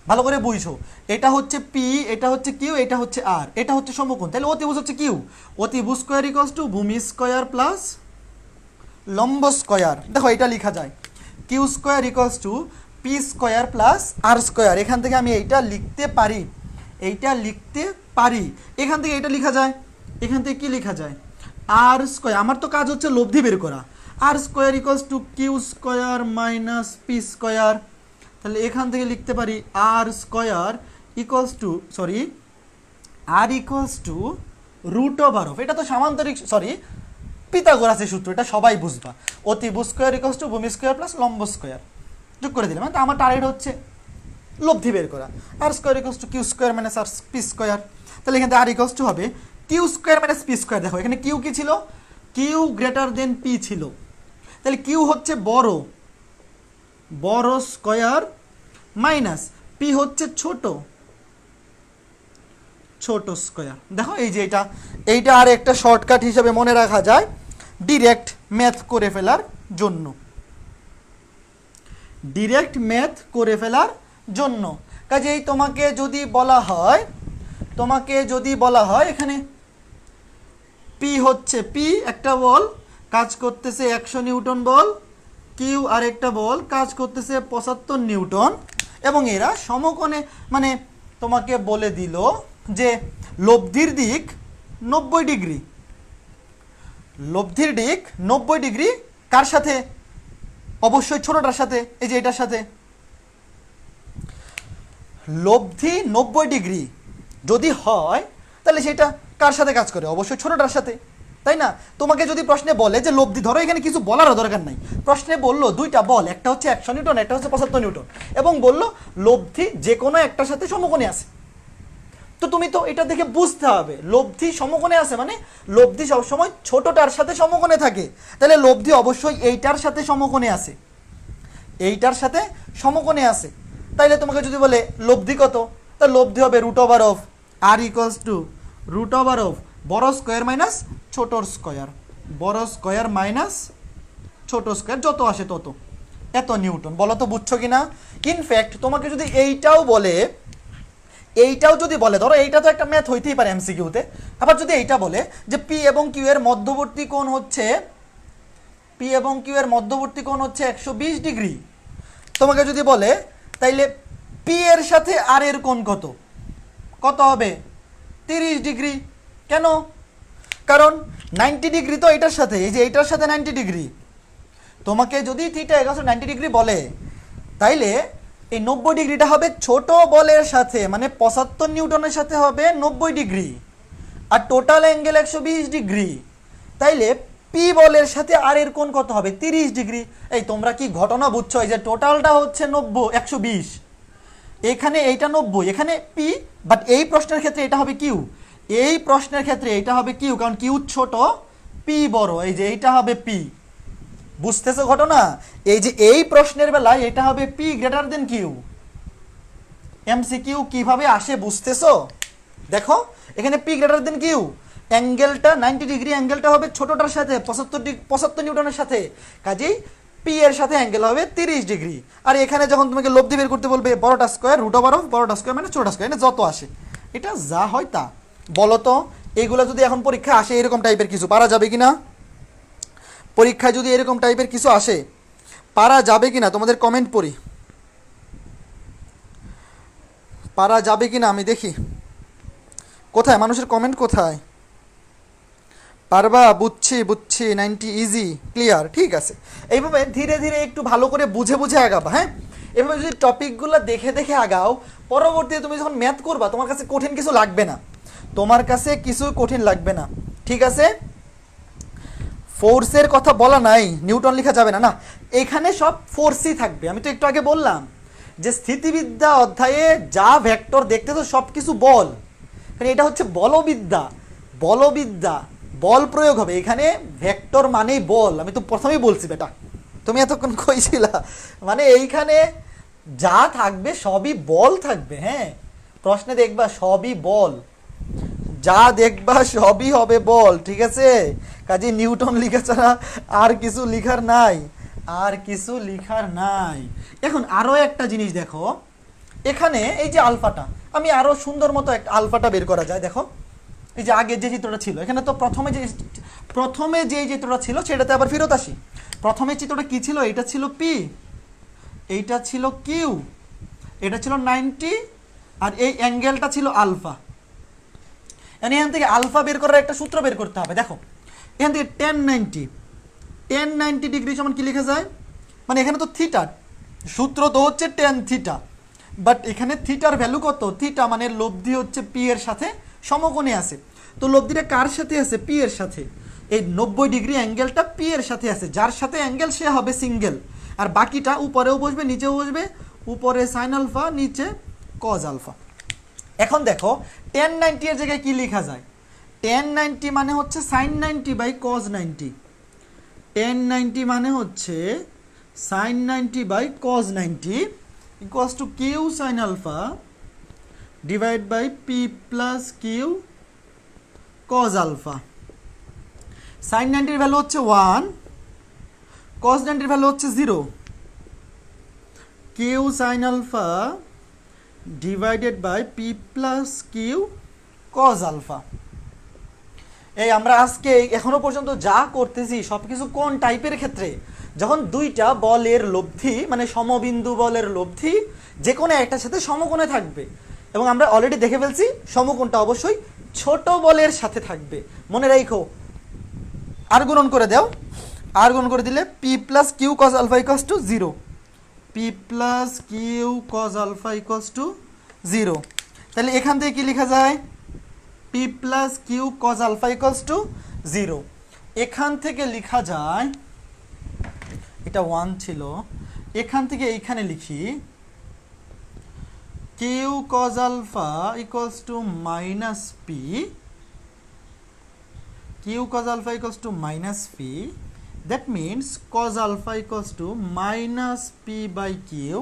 A: ভালো করে বুঝছো, এটা হচ্ছে পি, এটা হচ্ছে কিউ, এটা হচ্ছে আর, এটা হচ্ছে সমকোণ, তাহলে অতিভুজ হচ্ছে কিউ। অতিভুজ স্কয়ার ইকুয়ালস টু ভূমি স্কয়ার প্লাস লম্ব স্কয়ার। দেখো এটা লেখা যায় Q square equals to P square plus R square. এখান থেকে আমি এইটা লিখতে পারি, এইটা লিখতে পারি, এখান থেকে এটা লেখা যায়, এখান থেকে কি লেখা যায় আর স্কোয়ার। আমার তো কাজ হচ্ছে লব্ধি বের করা। R square equals to Q square minus P square. তাহলে এখান থেকে লিখতে পারি R square equals to R equals to root over of, এটা তো সামান্তরিক পিথাগোরাসের সূত্র, এটা সবাই বুঝবা। অতিভু স্কোয়ার ইকুয়ালস টু ভূমি স্কোয়ার প্লাস লম্ব স্কোয়ার যোগ করে দিলাম। তো আমার টার্গেট হচ্ছে লব্ধি বের করা। R square equals to Q square minus আর পি স্কোয়ার। তাহলে এখান থেকে আর ইকুয়ালস টু হবে Q square minus P square. দেখো এখানে কিউ কি ছিল, কিউ গ্রেটার দেন পি ছিল, তাহলে কিউ হচ্ছে বড়, বড় স্কোয়ার মাইনাস পি হচ্ছে ছোট, ছোট স্কোয়ার। দেখো এই যে এইটা আর একটা শর্টকাট হিসেবে মনে রাখা যায় ডিরেক্ট ম্যাথ করে ফেলার জন্য, ডিরেক্ট ম্যাথ করে ফেলার জন্য। কাজেই তোমাকে যদি বলা হয় এখানে পি হচ্ছে, পি একটা বল কাজ করতেছে 100 নিউটন বল, কিউ আর একটা বল কাজ করতেছে 75 নিউটন, এবং এরা সমকোণে, মানে তোমাকে বলে দিল যে লব্ধির দিক 90 ডিগ্রি, লব্ধির দিক 90 ডিগ্রি কার সাথে, অবশ্যই ছোটটার সাথে, এই যে এটার সাথে। লব্ধি 90 ডিগ্রি যদি হয় তাহলে সেটা কার সাথে কাজ করে, অবশ্যই ছোটটার সাথে, তাই না? তোমাকে যদি প্রশ্নে বলে যে লব্ধি, ধরো এখানে কিছু বলারও দরকার নাই, প্রশ্নে বললো দুইটা বল, একটা হচ্ছে 100 নিউটন, একটা হচ্ছে 75 নিউটন, এবং বললো লব্ধি যে কোনো একটার সাথে সমকোণে আছে। তো তুমি তো এটা দেখে বুঝতে হবে লব্ধি সমকোণে আছে, মানে লব্ধি সবসময় ছোটটার সাথে সমকোণে থাকে, তাহলে লব্ধি অবশ্যই এইটার সাথে সমকোণে আছে, এইটার সাথে সমকোণে আছে। তাইলে তোমাকে যদি বলে লব্ধি কত, তা লব্ধি হবে root over of R equals to root over of বড় স্কোয়ার মাইনাস ছোটর স্কোয়ার, বড় স্কোয়ার মাইনাস ছোট স্কোয়ার, যত আসে তত, এত নিউটন। বলো তো বুঝছো কিনা? ইনফ্যাক্ট তোমাকে যদি এইটাও যদি বলে, ধরো এইটা তো একটা ম্যাথ হইতেই পারে এমসিকিউতে, আবার যদি এইটা বলে যে পি এবং কিউ এর মধ্যবর্তী কোণ হচ্ছে, পি এবং কিউ এর মধ্যবর্তী কোণ হচ্ছে 120 ডিগ্রি, তোমাকে যদি বলে তাইলে পি এর সাথে আর এর কোণ কত, কত হবে 30 ডিগ্রি। কেন? কারণ 90 ডিগ্রি তো এটার সাথে, এই যে এইটার সাথে 90 ডিগ্রি। তোমাকে যদি থিটা ইকুয়াল টু 90 ডিগ্রি বলে, তাইলে এই 90 ডিগ্রিটা হবে ছোট বলের সাথে, মানে 75 নিউটনের সাথে হবে 90 ডিগ্রি, আর টোটাল অ্যাঙ্গেল 120 ডিগ্রি। তাইলে পি বলের সাথে আর এর কোণ কত হবে 30 ডিগ্রি। এই তোমরা কি ঘটনা বুঝছো? এই যে টোটালটা হচ্ছে 120, এখানে এইটা 90, এখানে পি, বাট এই প্রশ্নের ক্ষেত্রে এটা হবে কিউ, এই প্রশ্নের ক্ষেত্রে এটা হবে কিউ, কারণ কিউ ছোট পি বড়, এই যে এইটা হবে পি। বুঝতেছো ঘটনা? এই যে এই প্রশ্নের বেলায় এটা হবে P greater than Q. MCQ কিভাবে আসে বুঝতেছো? দেখো এখানে পি গ্রেটার দেন কিউ, অ্যাঙ্গেলটা 90 ডিগ্রি, অ্যাঙ্গেলটা হবে ছোটটার সাথে 75 নিউটনের সাথে, কাজেই পি এর সাথে অ্যাঙ্গেল হবে 30 ডিগ্রি। আর এখানে যখন তোমাকে লব্ধি বের করতে বলবে বড়টা স্কোয়ার রুট ওভার অফ বড়টা স্কোয়ার মানে ছোটটা স্কোয়ার, মানে যত আসে, এটা যা হয় তা। বলো তো এইগুলো যদি এখন পরীক্ষায় আসে এরকম টাইপের কিছু, পারা যাবে কিনা? পরীক্ষায় যদি এরকম টাইপের কিছু আসে পারা যাবে কিনা? তোমাদের কমেন্ট পড়ি, পারা যাবে কিনা আমি দেখি। কোথায় মানুষের কমেন্ট কোথায়? পারবা? বুঝছি 90 ইজি ক্লিয়ার, ঠিক আছে। এইভাবে ধীরে ধীরে একটু ভালো করে বুঝে বুঝে আগাবা। হ্যাঁ, এভাবে যদি টপিকগুলো দেখে দেখে আগাও, পরবর্তীতে তুমি যখন ম্যাথ করবা তোমার কাছে কঠিন কিছু লাগবে না, তোমার কাছে কিছু কঠিন লাগবে না, ঠিক আছে? ফোর্সের কথা বলা নাই, নিউটন লেখা যাবে না, না এখানে সব ফোর্সই থাকবে। আমি তো একটু আগে বললাম যে স্থিতিবিদ্যা অধ্যায়ে যা ভেক্টর দেখতে তো সব কিছু বল, কারণ এটা হচ্ছে বলবিদ্যা, বলবিদ্যা বল প্রয়োগ হবে এখানে, ভেক্টর মানেই বল। আমি তো প্রথমেই বলছি বেটা, তুমি এতক্ষণ কইছিলা, মানে এইখানে যা থাকবে সবই বল থাকবে। হ্যাঁ, প্রশ্নে দেখবা সবই বল, যা দেখবা সবই হবে বল, ঠিক আছে? কাজে নিউটন লেখা ছাড়া আর কিছু লিখার নাই, আর কিছু লিখার নাই। এখন আরো একটা জিনিস দেখো, এখানে এই যে আলফাটা, আমি আরো সুন্দর মতো একটা আলফাটা বের করা যায়। দেখো এই যে আগের যে চিত্রটা ছিল, এখানে তো প্রথমে যে চিত্রটা ছিল সেটাতে আবার ফেরত আসি। প্রথমে চিত্রটা কি ছিল? এটা ছিল পি, এইটা ছিল কিউ, এটা ছিল 90, আর এই অ্যাঙ্গেলটা ছিল আলফা। এখান থেকে আলফা বের করার একটা সূত্র বের করতে হবে। দেখো এখান থেকে টেন নাইনটি ডিগ্রি সমান কি লেখা যায়, মানে এখানে তো থিটা, সূত্র তো হচ্ছে টেন থিটা, বাট এখানে থিটার ভ্যালু কত, থিটা মানে লব্ধি হচ্ছে পি এর সাথে সমকোণে আছে। তো লব্ধিটা কার সাথে আছে, পি এর সাথে। এই 90 ডিগ্রি অ্যাঙ্গেলটা পি এর সাথে আছে, যার সাথে অ্যাঙ্গেল সে হবে সিঙ্গেল, আর বাকিটা উপরেও বসবে নিচেও বসবে, উপরে সাইন আলফা নিচে কজ আলফা। এখন দেখো টেন 90 এর জায়গায় কি লেখা যায়, টেন 90 মানে হচ্ছে সাইন 90 বাই কজ 90, টেন 90 মানে হচ্ছে sine 90 by cos 90 equals to Q sine alpha divide by P plus Q cos alpha. Sine 90 এর ভ্যালু হচ্ছে 1, কজ 90 এর ভ্যালু হচ্ছে 0, Q sine alpha divided by P plus Q cos alpha. এই আমরা আজকে এখনো পর্যন্ত যা করতেছি সবকিছু কোন টাইপের ক্ষেত্রে, যখন দুইটা বলের লব্ধি মানে সমবিন্দু বলের লব্ধি যে কোনো একটার সাথে সমকোণে থাকবে, এবং আমরা অলরেডি দেখে ফেলছি সমকোণটা অবশ্যই ছোট বলের সাথে থাকবে। মনে রাখো, আর গুণন করে দাও, আর গুণন করে দিলে P plus Q cos alpha equals to 0, P plus Q cos alpha equals to 0। তাহলে এখান থেকে কি লেখা যায়, P plus Q cos alpha equals to 0। এখান থেকে লেখা যায়, এটা 1 ছিল, এখান থেকে এইখানে লিখি Q cos alpha equals to minus P, Q cos alpha equals to minus P, that means cos alpha equals to minus P by Q,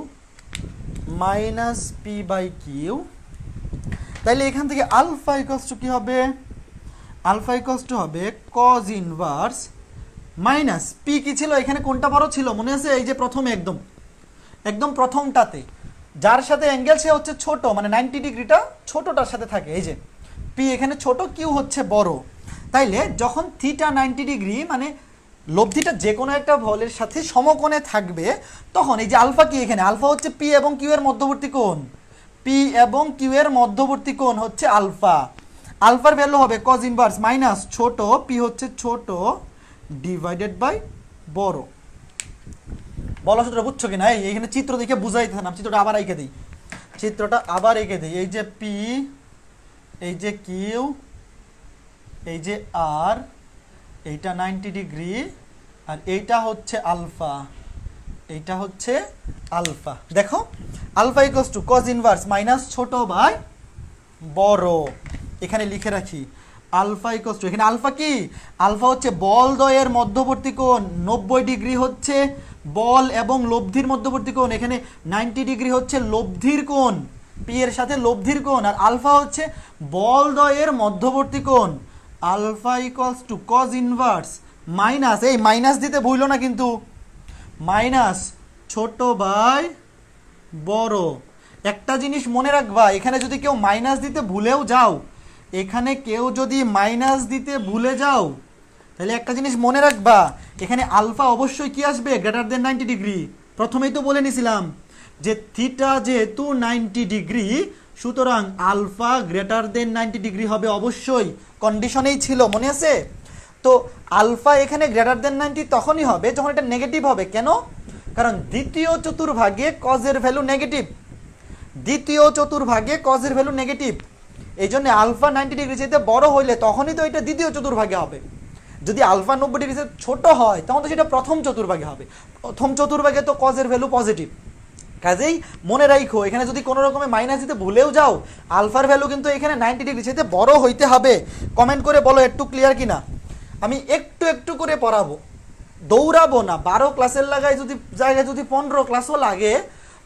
A: minus P by Q. তাইলে এখান থেকে আলফা ইকুয়ালস টু কি হবে, alpha equals to হবে cos inverse minus P কি ছিল, এখানে কোনটা বড় ছিল মনে আছে, এই যে প্রথমে একদম প্রথমটাতে যার সাথে অ্যাঙ্গেল সে হচ্ছে ছোট, মানে 90 ডিগ্রিটা ছোটটার সাথে থাকে, এই যে পি এখানে ছোট, কিউ হচ্ছে বড়। তাইলে যখন থিটা 90 ডিগ্রি মানে লব্ধিটা যে কোনো একটা বলের সাথে সমকোণে থাকবে, তখন এই যে আলফা কি, এখানে আলফা হচ্ছে পি এবং কিউ এর মধ্যবর্তী কোণ, পি এবং কিউ এর মধ্যবর্তী কোণ হচ্ছে আলফা। আলফার ভ্যালু হবে কজ ইনভার্স মাইনাস ছোট, পি হচ্ছে ছোট ডিভাইডেড বাই বড়। বলা সূত্রটা বুঝছো কিনা, এইখানে চিত্র দেখে বুঝাইতে না, চিত্রটা আবার এঁকে দিই, চিত্রটা আবার এঁকে দিই। এই যে পি, এই যে কিউ, এই যে আর, এইটা 90 ডিগ্রি, আর এইটা হচ্ছে আলফা, এইটা হচ্ছে আলফা। দেখো alpha equals to cos inverse minus ছোট বাই বড়। এখানে লিখে রাখি আলফা ইকুয়ালস টু, এখানে আলফা কি, আলফা হচ্ছে বল দ্বয়ের মধ্যবর্তী কোণ, 90 ডিগ্রি হচ্ছে বল এবং লব্ধির মধ্যবর্তী কোণ, এখানে 90 ডিগ্রি হচ্ছে লব্ধির কোণ, পি এর সাথে লব্ধির কোণ, আর আলফা হচ্ছে বল দ্বয়ের মধ্যবর্তী কোণ। Alpha equals to cos inverse minus, এই মাইনাস দিতে ভুলো না কিন্তু, মাইনাস ছোট বাই বড়। একটা জিনিস মনে রাখবা, এখানে যদি কেউ মাইনাস দিতে ভুলেও যাও, এখানে কেউ যদি মাইনাস দিতে ভুলে যাও, তাহলে একটা জিনিস মনে রাখবা, এখানে আলফা অবশ্যই কি আসবে, গ্রেটার দেন 90 ডিগ্রি। প্রথমেই তো বলে নিছিলাম যে থিটা যেহেতু 90 ডিগ্রি, সুতরাং আলফা গ্রেটার দেন 90 ডিগ্রি হবে অবশ্যই, কন্ডিশনেই ছিল মনে আছে। তো আলফা এখানে গ্রেটার দেন 90 তখনই হবে যখন এটা নেগেটিভ হবে। কেন, কারণ দ্বিতীয় চতুর্ভাগে কজের ভ্যালু নেগেটিভ, দ্বিতীয় চতুর্ভাগে কজের ভ্যালু নেগেটিভ, এই জন্য আলফা 90 ডিগ্রি যেতে বড় হইলে তখনই তো এটা দ্বিতীয় চতুর্ভাগে হবে। যদি আলফা 90 ডিগ্রি ছোট হয় তখন তো সেটা প্রথম চতুর্ভাগে হবে, প্রথম চতুর্ভাগে তো কজের ভ্যালু পজিটিভ। কাজেই মনে রাখো, এখানে যদি কোনো রকমে মাইনাস দিতে ভুলেও যাও, আলফার ভ্যালু কিন্তু এখানে 90 ডিগ্রি যেতে বড় হইতে হবে। কমেন্ট করে বলো একটু ক্লিয়ার কিনা, আমি একটু একটু করে পড়াবো, দৌড়াবো না। 12 ক্লাসের জায়গায় যদি 15 ক্লাসও লাগে,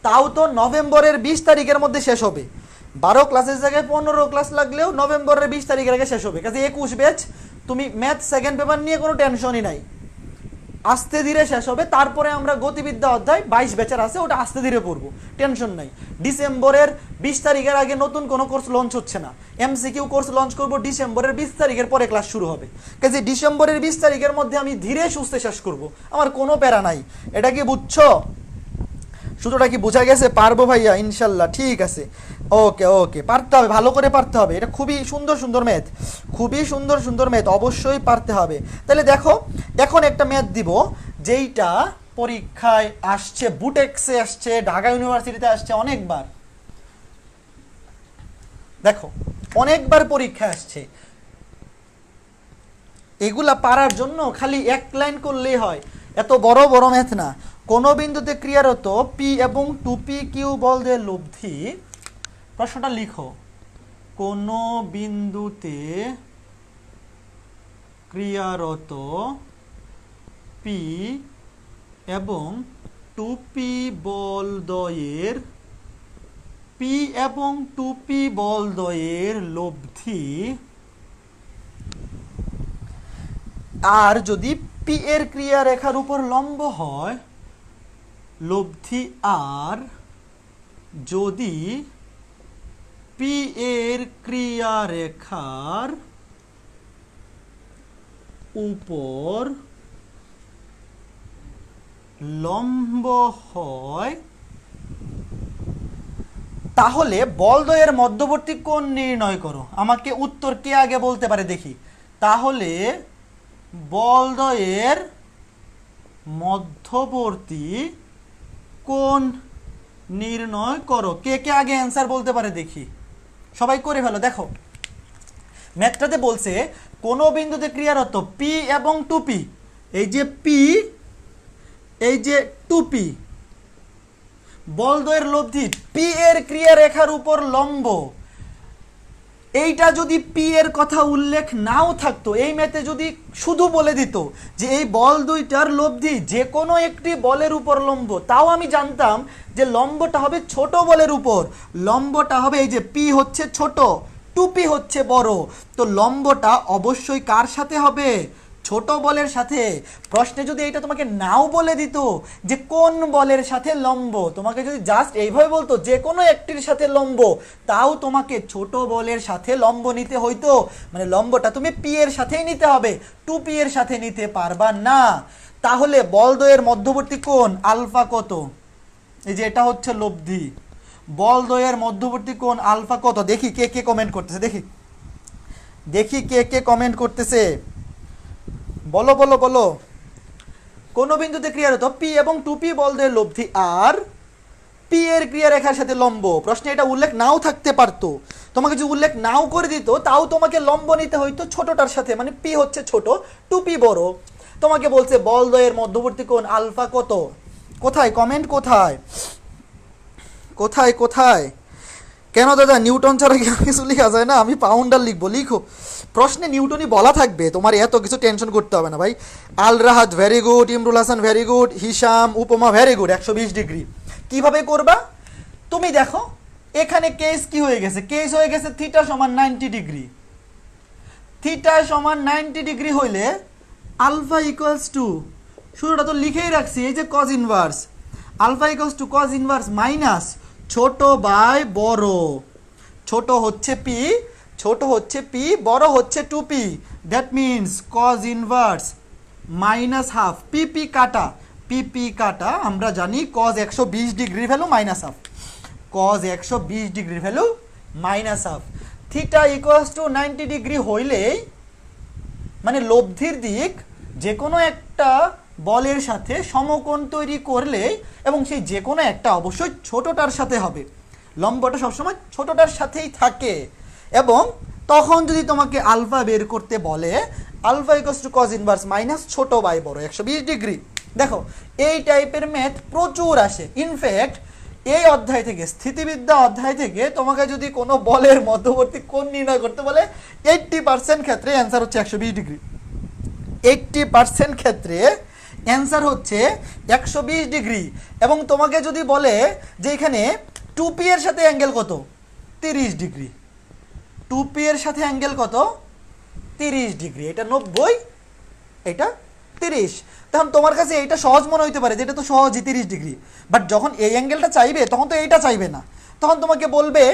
A: তাও তো নভেম্বরের 20 তারিখের মধ্যে শেষ হবে। 12 ক্লাসের জায়গায় 15 ক্লাস লাগলেও নভেম্বরের 20 তারিখের আগে শেষ হবে। কাজে 21 ব্যাচ, তুমি ম্যাথ সেকেন্ড পেপার নিয়ে কোনো টেনশনই নাই, আস্তে ধীরে শেষ হবে। তারপরে আমরা গতিবিদ্যা অধ্যায় 22 ব্যাচের আছে, ওটা আস্তে ধীরে পড়বো, টেনশন নাই। ডিসেম্বরের 20 তারিখের আগে নতুন কোনো কোর্স লঞ্চ হচ্ছে না, এমসিকিউ কোর্স লঞ্চ করবো ডিসেম্বরের 20 তারিখের পরে, ক্লাস শুরু হবে। কাজে ডিসেম্বরের 20 তারিখের মধ্যে আমি ধীরে সুস্থে শেষ করব, আমার কোনো প্যারা নাই। এটা কি বুঝছো? সূত্রটা কি বোঝা গেছে? পারবো ভাইয়া ইনশাল্লাহ, ঠিক আছে। ওকে ওকে, পারতে হবে, ভালো করে পারতে হবে, এটা খুবই সুন্দর সুন্দর ম্যাথ, খুবই সুন্দর সুন্দর ম্যাথ, অবশ্যই পারতে হবে। তাহলে দেখো এখন একটা ম্যাথ দিব যেইটা পরীক্ষায় আসছে, বুটেক্সে আসছে, ঢাকা ইউনিভার্সিটিতে আসছে অনেকবার, দেখো অনেকবার পরীক্ষায় আসছে। এগুলা পারার জন্য খালি এক লাইন করলেই হয়, এত বড় বড় ম্যাথ না। কোন বিন্দুতে ক্রিয়ারত পি এবং 2p কিউ বল দিয়ে লব্ধি, প্রশ্নটা লিখো, কোন বিন্দুতে ক্রিয়ারত পি এবং 2p বলদ্বয়ের পি এবং 2p বলদ্বয়ের লব্ধি, আর যদি পি এর ক্রিয়া রেখার উপর লম্ব হয় লব্ধি, আর যদি পি এর ক্রিয়া রেখার উপর লম্ব হয়, তাহলে বলদ্বয়ের মধ্যবর্তী কোণ নির্ণয় করো। আমাকে উত্তর কে আগে বলতে পারে দেখি। তাহলে বলদ্বয়ের মধ্যবর্তী কোণ নির্ণয় করো। কে কে আগে অ্যান্সার বলতে পারে দেখি, সবাই করে ফেলো। দেখো ম্যাথটাতে বলছে কোন বিন্দুতে ক্রিয়ারত পি এবং 2p, এই যে পি, এই যে 2p, বলদ্বয়ের লব্ধি পি এর ক্রিয়া রেখার উপর লম্ব। এইটা যদি পি এর কথা উল্লেখ নাও থাকতো, এই ম্যাথে যদি শুধু বলে দিত যে এই বল দুইটার লব্ধি যে কোনো একটি বলের উপর লম্ব, তাও আমি জানতাম যে লম্বটা হবে ছোট বলের উপর, লম্বটা হবে এই যে পি হচ্ছে ছোট, 2p হচ্ছে বড়, তো লম্বটা অবশ্যই কার সাথে হবে? ছোট বলের সাথে। প্রশ্নে যদি এইটা তোমাকে নাও বলে দিত যে কোন বলের সাথে লম্ব, তোমাকে যদি জাস্ট এইভাবে বলতো যে কোনো একটির সাথে লম্ব, তাও তোমাকে ছোট বলের সাথে লম্ব নিতে হইতো, মানে লম্বটা তুমি পি এর সাথেই নিতে হবে, 2p এর সাথে নিতে পারবা না। তাহলে বলদ্বয়ের মধ্যবর্তী কোণ আলফা কত? এই যে এটা হচ্ছে লব্ধি, বলদ্বয়ের মধ্যবর্তী কোণ আলফা কত? দেখি কে কে কমেন্ট করতেছে, দেখি দেখি কে কে কমেন্ট করতেছে, বলো বলো বলো। কোন বিন্দুতে ক্রিয়ারত পি এবং 2p বলদ্বয়ের লব্ধি আর পি এর ক্রিয়া রেখার সাথে লম্ব। প্রশ্নে এটা উল্লেখ নাও থাকতে পারতো, তোমাকে যদি উল্লেখ নাও করে দিত তাও তোমাকে লম্ব নিতে হইতো ছোটটার সাথে, মানে পি হচ্ছে ছোট, 2p বড়। তোমাকে বলছে বলদ্বয়ের মধ্যবর্তী কোণ আলফা কত? কোথায় কমেন্ট, কোথায় কোথায় কোথায়? কেন দাদা নিউটন ছাড়া কি কিছু লেখা যায় না? আমি পাউন্ডার লিখবো, লিখো, প্রশ্নে নিউটনই বলা থাকবে, তোমার এত কিছু টেনশন করতে হবে না ভাই। Al Rahat very good, Imrul Hasan very good, Hisam Upoma very good. 120 degree কিভাবে করবা তুমি দেখো, এখানে কেস কি হয়ে গেছে? কেস হয়ে গেছে থিটা সমান 90 ডিগ্রি। থিটা সমান 90 ডিগ্রি হইলে আলফা ইকুয়ালস টু, শুরুটা তো লিখেই রাখছি, এই যে cos inverse, alpha equals to cos inverse minus ছোট বাই বড়, ছোট হচ্ছে পি, ছোট হচ্ছে পি, বড় হচ্ছে 2p, that means cos inverse minus half, PP কাটা, পিপি কাটা, আমরা জানি cos 120 degree value minus half, cos 120 degree value minus half. Theta equals to 90 degree হইলেই, মানে লব্ধির দিক যে কোনো একটা বলের সাথে সমকোণ তৈরি করলেই, এবং সেই যে কোনো একটা অবশ্যই ছোটটার সাথে হবে, লম্বটা সবসময় ছোটটার সাথেই থাকে। এবং তখন যদি তোমাকে আলফা বের করতে বলে, alpha equals to cos inverse minus ছোট বাই বড় 120 ডিগ্রি। দেখো এই টাইপের ম্যাথ প্রচুর আসে। ইনফ্যাক্ট এই অধ্যায় থেকে, স্থিতিবিদ্যা অধ্যায় থেকে, তোমাকে যদি কোনো বলের মধ্যবর্তী কোণ নির্ণয় করতে বলে 80% ক্ষেত্রে অ্যান্সার হচ্ছে 120 ডিগ্রি। 80% ক্ষেত্রে অ্যান্সার হচ্ছে 120 ডিগ্রি। এবং তোমাকে যদি বলে যে এখানে 2p এর সাথে অ্যাঙ্গেল কত? 30 ডিগ্রি। 2p এর সাথে অ্যাঙ্গেল কত? 30 ডিগ্রি। এটা 90, এটা 30। তখন তোমার কাছে এইটা সহজ মনে হইতে পারে যে এটা তো সহজই 30 ডিগ্রি, বাট যখন এই অ্যাঙ্গেলটা চাইবে তখন তো এইটা চাইবে না, তখন তোমাকে বলবে,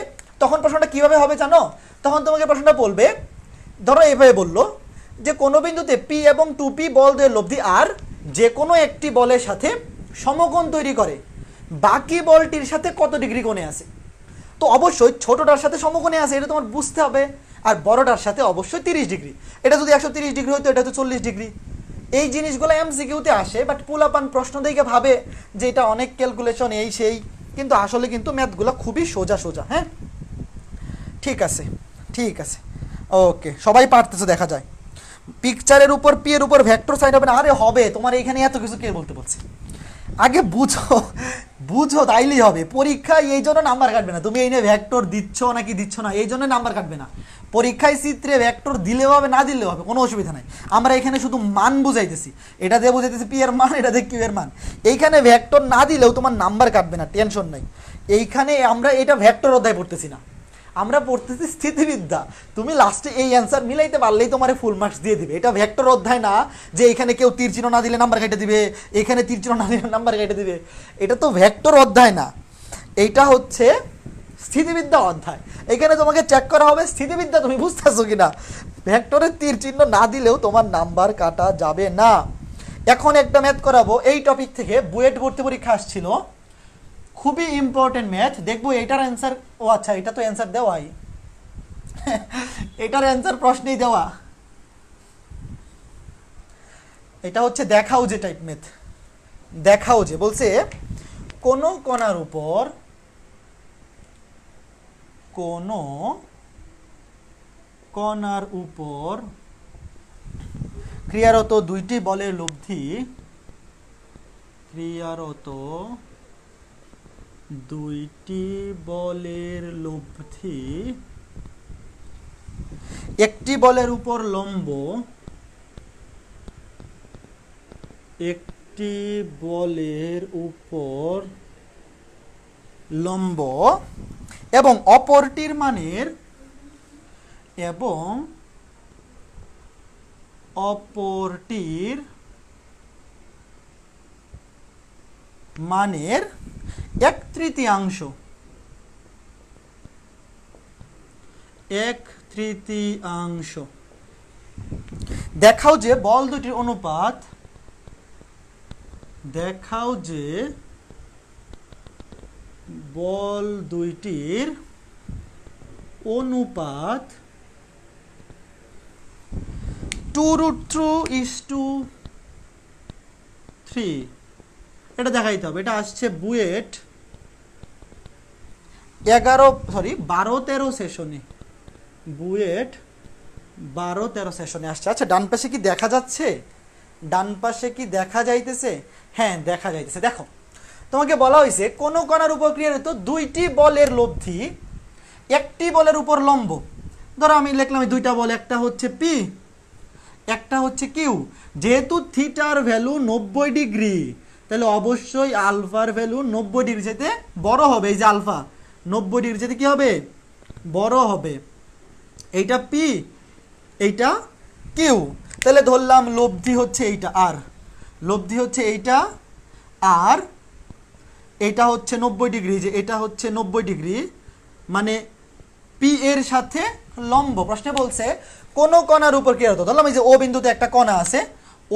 A: তখন প্রশ্নটা কিভাবে হবে জানো? তখন তোমাকে প্রশ্নটা বলবে, ধরো এভাবে বললো যে কোনো বিন্দুতে পি এবং 2p বলদ্বয়ের লব্ধি আর যে কোনো একটি বলের সাথে সমকোণ তৈরি করে, বাকি বলটির সাথে কত ডিগ্রি কোণে আছে। তো অবশ্যই ছোটটার সাথে সমকোণে আছে, এটা তোমার বুঝতে হবে। আর বড়টার সাথে অবশ্যই 30 ডিগ্রি। এটা যদি 130 ডিগ্রি হতো, এটা তো 40 ডিগ্রি। এই জিনিসগুলো এমসিকিউতে আসে, বাট পুলাপান প্রশ্ন দেখে ভাবে যে এটা অনেক ক্যালকুলেশন এই সেই, কিন্তু আসলে কিন্তু ম্যাথগুলো খুবই সোজা সোজা। হ্যাঁ, ঠিক আছে, ঠিক আছে, ওকে, সবাই পারতেছে দেখা যায়। পিকচারের উপর পি এর উপর ভেক্টর সাইন হবে না? আরে হবে, তোমার এইখানে এত কিছু কে বলতে বলছে? আগে বুঝো, বুঝো তাইলেই হবে। পরীক্ষায় এই জন্য নাম্বার কাটবে না, তুমি এই নিয়ে ভেক্টর দিচ্ছ নাকি দিচ্ছ না এই জন্য নাম্বার কাটবে না। পরীক্ষায় চিত্রে ভেক্টর দিলেও হবে না দিলেও হবে, কোনো অসুবিধা নাই। আমরা এখানে শুধু মান বুঝাইতেছি, এটা দিয়ে বুঝাইতেছি পি এর মান, এটা দিয়ে কিউ এর মান। এইখানে ভেক্টর না দিলেও তোমার নাম্বার কাটবে না, টেনশন নাই। এইখানে আমরা এটা ভেক্টর অধ্যায় পড়তেছি না, আমরা পড়তেছি স্থিতিবিদ্যা। তুমি লাস্টে এই অ্যান্সার মিলাইতে পারলেই তোমার ফুল মার্কস দিয়ে দিবে। এটা ভেক্টর অধ্যায় না যে এখানে কেউ তীর চিহ্ন না দিলে নাম্বার কেটে দিবে, এখানে তীর চিহ্ন না দিলে নাম্বার কেটে দিবে। এটা তো ভেক্টর অধ্যায় না, এইটা হচ্ছে স্থিতিবিদ্যা অধ্যায়। এখানে তোমাকে চেক করা হবে স্থিতিবিদ্যা তুমি বুঝতেছো কিনা। ভেক্টরের তীর চিহ্ন না দিলেও তোমার নাম্বার কাটা যাবে না। এখন একটা ম্যাথ করাবো এই টপিক থেকে, বুয়েট ভর্তি পরীক্ষা আসছিল, খুবই ইম্পর্টেন্ট ম্যাথ। দেখবো এটার অ্যান্সার, ও আচ্ছা এটা তো অ্যান্সার দেওয়াই, এটার অ্যান্সার প্রশ্নেই দেওয়া। এটা হচ্ছে দেখাও যে টাইপ ম্যাথ। দেখাও যে বলছে কোন কণার উপর ক্রিয়ারত দুইটি বলের লব্ধি, একটি বলের উপর লম্ব এবং অপরটির মানের এক তৃতীয়াংশ দেখাও যে বল দুটির অনুপাত, (2√3:3) এটা দেখাইতে হবে। এটা আসছে বুয়েট 12-13 সেশনে, বুয়েট 12-13 সেশনে আসছে। আচ্ছা ডান পাশে কি দেখা যাচ্ছে? ডান পাশে কি দেখা যাইতেছে? হ্যাঁ দেখা যাইতেছে। দেখো তোমাকে বলা হয়েছে কোন কণার উপর ক্রিয়ারত দুইটি বলের লব্ধি একটি বলের উপর লম্ব। ধরো আমি লিখলাম দুইটা বল, একটা হচ্ছে পি, একটা হচ্ছে কিউ। যেহেতু থিটার ভ্যালু 90 ডিগ্রি, তাহলে অবশ্যই আলফার ভ্যালু 90 ডিগ্রি যেতে বড় হবে। এই যে আলফা 90 ডিগ্রি যেতে কি হবে? বড় হবে। এইটা পি, এইটা কিউ। তাহলে ধরলাম লব্ধি হচ্ছে এইটা, আর লব্ধি হচ্ছে এইটা, আর এটা হচ্ছে 90 ডিগ্রি, যে এটা হচ্ছে 90 ডিগ্রি, মানে পি এর সাথে লম্ব। প্রশ্নে বলছে কোন কণার উপর ক্রিয়ারত, ধরলাম এই যে ও বিন্দুতে একটা কণা আছে,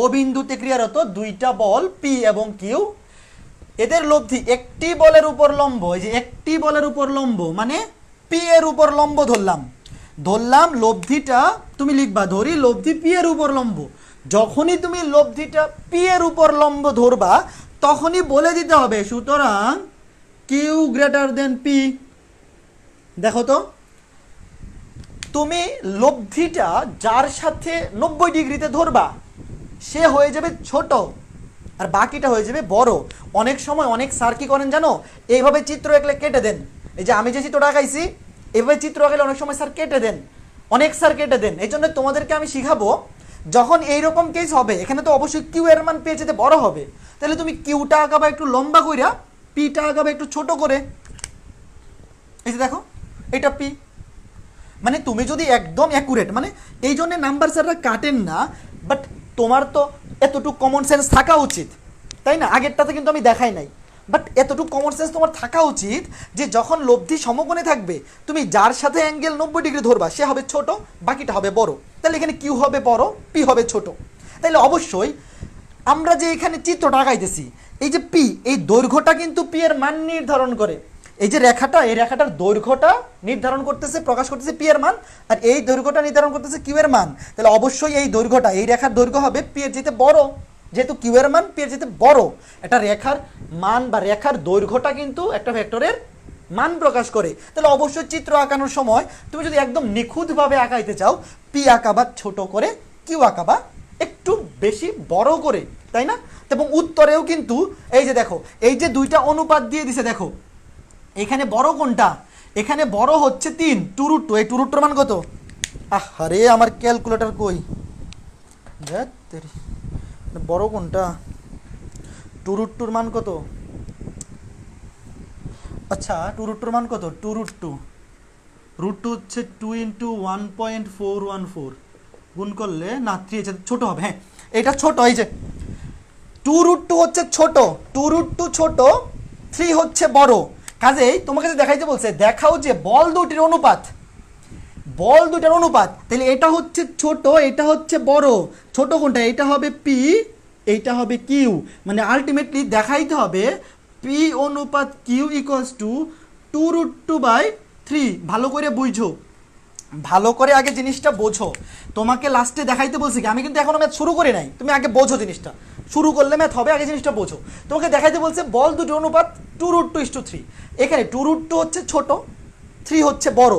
A: ও বিন্দুতে ক্রিয়ারত দুইটা বল পি এবং কিউ, এদের লব্ধি একটি বলের উপর লম্ব। এই যে একটি বলের উপর লম্ব মানে পি এর উপর লম্ব ধরলাম লব্ধিটা তুমি লিখবা, ধরি লব্ধি পি এর উপর লম্ব। যখনই তুমি লব্ধিটা পি এর উপর লম্ব ধরবা তখনই বলে দিতে হবে সুতরাং কিউ গ্রেটার দেন পি। দেখো তো তুমি লব্ধিটা যার সাথে 90 ডিগ্রিতে ধরবা সে হয়ে যাবে ছোট আর বাকিটা হয়ে যাবে বড়। অনেক সময় অনেক স্যার কি করেন জানো, এইভাবে চিত্র এঁকে কেটে দেন। এই যে আমি যে চিত্রটা আঁকাইছি এইভাবে চিত্র আঁকাইলে অনেক সময় স্যার কেটে দেন, অনেক স্যার কেটে দেন। এই জন্য তোমাদেরকে আমি শিখাবো যখন এইরকম কেস হবে, এখানে তো অবশ্যই কিউ এর মান পেয়ে যেতে বড় হবে, তাহলে তুমি কিউটা আঁকাবা একটু লম্বা কইরা, পিটা আঁকাবা একটু ছোট করে। এই যে দেখো এটা পি, মানে তুমি যদি একদম অ্যাকুরেট, মানে এই জন্য নাম্বার স্যাররা কাটেন না, বাট তোমার তো এতটুকু কমন সেন্স থাকা উচিত, তাই না? আগেরটাতে কিন্তু আমি দেখাই নাই, বাট এতটুকু কমন সেন্স তোমার থাকা উচিত যে যখন লব্ধি সমকোণে থাকবে তুমি যার সাথে অ্যাঙ্গেল 90 ডিগ্রি ধরবা সে হবে ছোট, বাকিটা হবে বড়। তাহলে এখানে কিউ হবে বড়, পি হবে ছোট। তাহলে অবশ্যই আমরা যে এখানে চিত্রটা আঁকাইতেছি এই যে পি, এই দৈর্ঘ্যটা কিন্তু পি এর মান নির্ধারণ করে। এই যে রেখাটা, এই রেখাটার দৈর্ঘ্যটা নির্ধারণ করতেছে, প্রকাশ করতেছে পি এর মান, আর এই দৈর্ঘ্যটা নির্ধারণ করতেছে কিউ এর মান। তাহলে অবশ্যই এই দৈর্ঘ্যটা, এই রেখার দৈর্ঘ্য হবে পি এর যেতে বড়, যেহেতু কিউ এর মান পি এর যেতে বড়। একটা রেখার মান বা রেখার দৈর্ঘ্যটা কিন্তু একটা ভেক্টরের মান প্রকাশ করে। তাহলে অবশ্যই চিত্র আঁকানোর সময় তুমি যদি একদম নিখুঁতভাবে আঁকাইতে চাও, পি আঁকাবা ছোট করে, কিউ আঁকাবা একটু বেশি বড় করে, তাই না? এবং উত্তরেও কিন্তু এই যে দেখো, এই যে দুইটা অনুপাত দিয়ে দিছে, দেখো এখানে বড় কোনটা? এখানে বড় হচ্ছে 3, 2√2। এই 2√2 মান কত? আরে আমার ক্যালকুলেটর কই? বড় কোনটা? 2√2 মান কত? আচ্ছা 2√2 মান কত? 2√2 √2 হচ্ছে 2 × 1.414, গুণ করলে না 3 ছোট হবে। হ্যাঁ এটা ছোট, এই যে 2√2 হচ্ছে ছোট, 2√2 ছোট, 3 হচ্ছে বড়। কাজেই তোমাকে যে দেখাইতে বলছে, দেখাও যে বল দুটির অনুপাত, বল দুটার অনুপাত। তাহলে এটা হচ্ছে ছোট, এটা হচ্ছে বড়। ছোট কোনটা? এটা হবে পি, এইটা হবে কিউ। মানে আলটিমেটলি দেখাইতে হবে পি অনুপাত কিউ ইকুয়ালস টু 2√2/3। ভালো করে বুঝো, ভালো করে আগে জিনিসটা বোঝো। তোমাকে লাস্টে দেখাইতে বলছি কি, আমি কিন্তু এখনো ম্যাথ শুরু করি নাই, তুমি আগে বোঝো জিনিসটা। শুরু করলে ম্যাথ হবে, আগে জিনিসটা বোঝো। তোমাকে দেখাইতে বলছে বল দুটি অনুপাত 2√2:3। এখানে 2√2 হচ্ছে ছোট, 3 হচ্ছে বড়।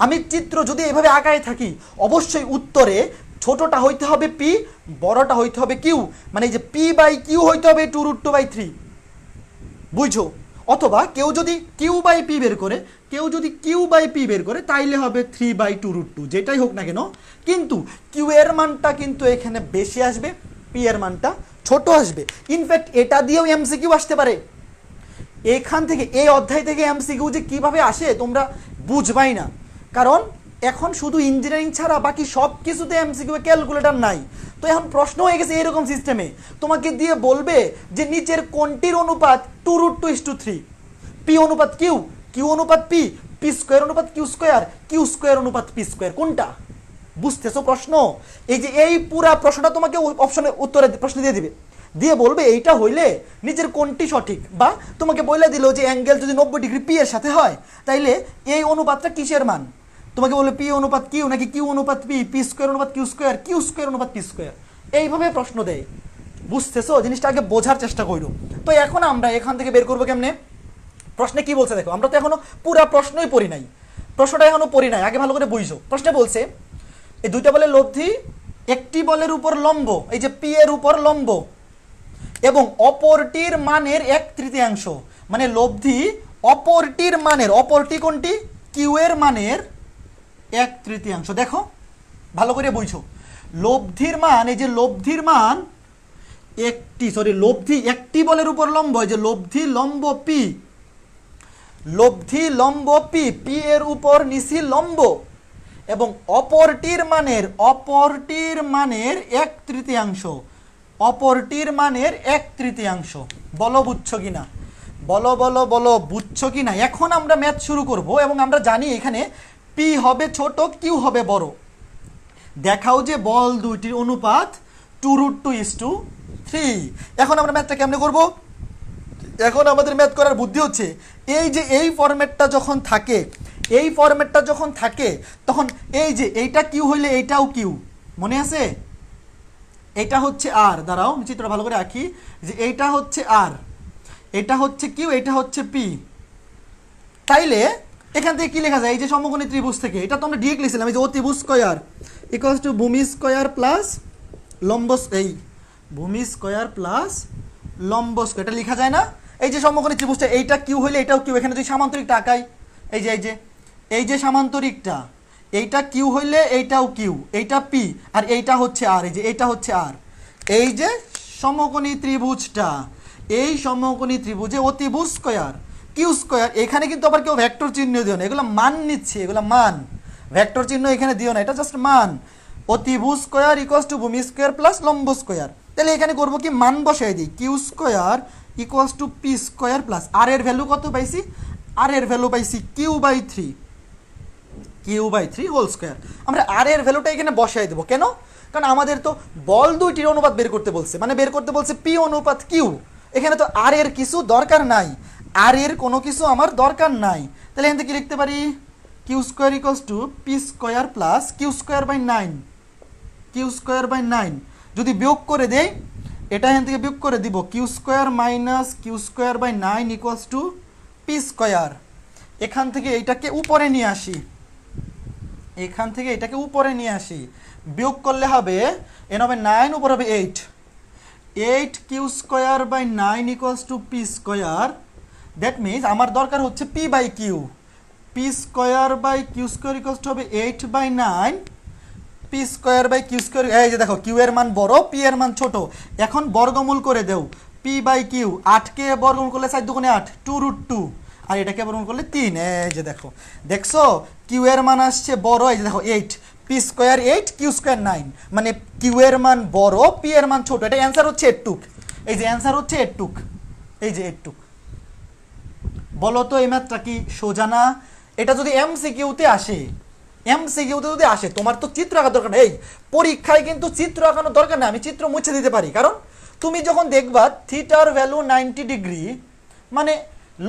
A: আমি চিত্র যদি এভাবে আঁকায় থাকি, অবশ্যই উত্তরে ছোটটা হইতে হবে পি, বড়টা হইতে হবে কিউ। মানে এই যে p/q হইতে হবে 2√2/3, বুঝছো? অথবা কেউ যদি q/p বের করে, কেউ যদি q/p বের করে, তাইলে হবে 3/2√2, যেটাই হোক না কেন। কিন্তু কিউ এর মানটা কিন্তু এখানে বেশি আসবে, পি এর মানটা ছোট আসবে। ইনফ্যাক্ট এটা দিয়েও এমসিকিউ আসতে পারে। এখান থেকে, এই অধ্যায় থেকে এমসিকিউ যে কিভাবে আসে তোমরা বুঝবাই না, কারণ এখন শুধু ইঞ্জিনিয়ারিং ছাড়া বাকি সব কিছুতে এমসিকিউ ক্যালকুলেটর নাই। তো এখন প্রশ্ন হয়ে গেছে এরকম সিস্টেমে, তোমাকে দিয়ে বলবে যে নিচের কোনটির অনুপাত 2√2:3, পি অনুপাত কিউ, কিউ অনুপাত পি, পি স্কোয়ার অনুপাত কিউ স্কোয়ার, কিউ স্কোয়ার অনুপাত পি স্কোয়ার, কোনটা? বুঝতেছো প্রশ্ন? এই যে এই পুরা প্রশ্নটা তোমাকে অপশনে উত্তরে প্রশ্ন দিয়ে দিবে, দিয়ে বলবে এইটা হইলে নিচের কোনটি সঠিক, বা তোমাকে বলে দিল যে অ্যাঙ্গেল যদি 90 ডিগ্রি পি এর সাথে হয়, তাইলে এই অনুপাতটা কিসের মান? তোমাকে বলবে পি অনুপাত কিউ নাকি কিউ অনুপাত পি, পি স্কোয়ার অনুপাত কিউ স্কোয়ার, কিউ স্কোয়ার অনুপাত পি স্কোয়ার, এইভাবে প্রশ্ন দেয়। বুঝতেছো? জিনিসটা আগে বোঝার চেষ্টা করো। তো এখন আমরা এখান থেকে বের করবো কেমনে? প্রশ্নে কি বলছে দেখো, আমরা তো এখনো পুরা প্রশ্নই পড়ি নাই, প্রশ্নটা এখনো পড়ি নাই, আগে ভালো করে বুঝো। প্রশ্নে বলছে এই দুইটা বলের লব্ধি একটি বলের উপর লম্ব, এই যে পি এর উপর লম্ব, এবং অপরটির মানের 1/3। মানে লব্ধি অপরটির মানের, অপরটি কোনটি? কিউ এর মানের 1/3। দেখো ভালো করে বুঝো, লব্ধির মান, এই যে লব্ধির মান লব্ধি একটি বলের উপর লম্ব, এই যে লব্ধি লম্ব পি, লব্ধি লম্ব পি, পি এর উপর নিচি লম্ব, এবং অপরটির মানের 1/3, অপরটির মানের 1/3। বলো বুঝছো কিনা? বলো বলো বলো, বুঝছো কিনা? এখন আমরা ম্যাথ শুরু করব, এবং আমরা জানি এখানে পি হবে ছোট, কিউ হবে বড়। দেখাও যে বল দুইটির অনুপাত 2√2:3। এখন আমরা ম্যাথটা কেমনে করব? এখন আমাদের ম্যাথ করার বুদ্ধি হচ্ছে, এই যে এই ফরম্যাটটা যখন থাকে, এই ফরম্যাটটা যখন থাকে, তখন এই যে এইটা কিউ হইলে এইটাও কিউ, মনে আছে? এটা হচ্ছে আর, দাঁড়াও চিত্রটা ভালো করে আঁকি, যে এইটা হচ্ছে আর, এটা হচ্ছে কিউ, এটা হচ্ছে পি। তাইলে এখান থেকে কি লেখা যায়? এই যে সমকোণী ত্রিভুজ থেকে, এটা তো আমরা ডিরেক্ট লিখছিলাম, এই যে অতিভুজ স্কয়ার ইকুয়ালস টু ভূমি স্কয়ার প্লাস লম্ব, এই ভূমি স্কয়ার প্লাস লম্ব স্কয়ার, এটা লেখা যায় না? এই যে সমকোণী ত্রিভুজটা, এইটা কিউ হইলে এটাও কিউ। এখানে যদি সামান্তরিকটা আঁকাই, এই যে এই যে সামান্তরিকটা, এইটা কিউ হইলে এইটাও কিউ, এইটা পি, আর এইটা হচ্ছে আর, এই যে এইটা হচ্ছে আর। এই যে সমকোণী ত্রিভুজটা, এই সমকোণী ত্রিভুজে অতিভুজ স্কয়ার কিউ স্কয়ার, এখানে কিন্তু আবার কেউ ভেক্টর চিহ্ন দিও না, এগুলো মান নিচ্ছে, এগুলো মান, ভেক্টর চিহ্ন এখানে দিও না, এটা জাস্ট মান। অতিভুজ স্কয়ার ইকুয়ালস টু ভূমি স্কয়ার প্লাস লম্ব স্কয়ার। তাহলে এখানে করবো কি, মান বসাই দিই, Q square equals to P square plus R এর ভ্যালু কত পাইছি? আর এর ভ্যালু পাইছি কিউ/3, কিউ/3 হোল স্কয়ার। আমরা আর এর ভ্যালুটা এখানে বসাই দেবো, কেন? কারণ আমাদের তো বল দুইটির অনুপাত বের করতে বলছে, মানে বের করতে বলছে পি অনুপাত কিউ। এখানে তো আর এর কিছু দরকার নাই, আর এর কোনো কিছু আমার দরকার নাই। তাহলে এখান থেকে কি লিখতে পারি, Q square equals to P square plus Q square by 9, Q square by 9। যদি বিয়োগ করে দেই, এটা এখান থেকে বিয়োগ করে দিব, Q square minus Q square by 9 equals to P square. এখান থেকে এইটাকে উপরে নিয়ে আসি, এখান থেকে এটাকে উপরে নিয়ে আসি, বিয়োগ করলে হবে এন হবে 9, উপর হবে 8, 8 Q square by 9 equals to P square. That means আমার দরকার হচ্ছে P by Q, P square by Q square equals to হবে 8 by 9, P square by Q square. এই যে দেখো, কিউ এর মান বড়, পি এর মান ছোট। এখন বর্গমূল করে দেও, পি বাই কিউ, 8কে বর্গমূল করলে 4 দুগুণে 8, 2√2, আর এটাকে বর্গমূল করলে 3। এই যে দেখো, দেখছো কিউ এর মান আসছে বড়, এই যে দেখো 8, পি স্কোয়ার 8, কিউ স্কোয়ার 9, মানে কিউ এর মান বড়, পি এর মান ছোট। এটা অ্যান্সার হচ্ছে এটুক, এই যে অ্যান্সার হচ্ছে এটুক, এই যে এটুক। বলো তো এই ম্যাথটা কি সোজা না? এটা যদি এমসিকিউতে আসে, এমসিকিউতে যদি আসে, তোমার তো চিত্র আঁকার দরকার নেই। এই পরীক্ষায় কিন্তু চিত্র আঁকানোর দরকার নেই, আমি চিত্র মুছে দিতে পারি। কারণ তুমি যখন দেখবা থিটার ভ্যালু 90 ডিগ্রি, মানে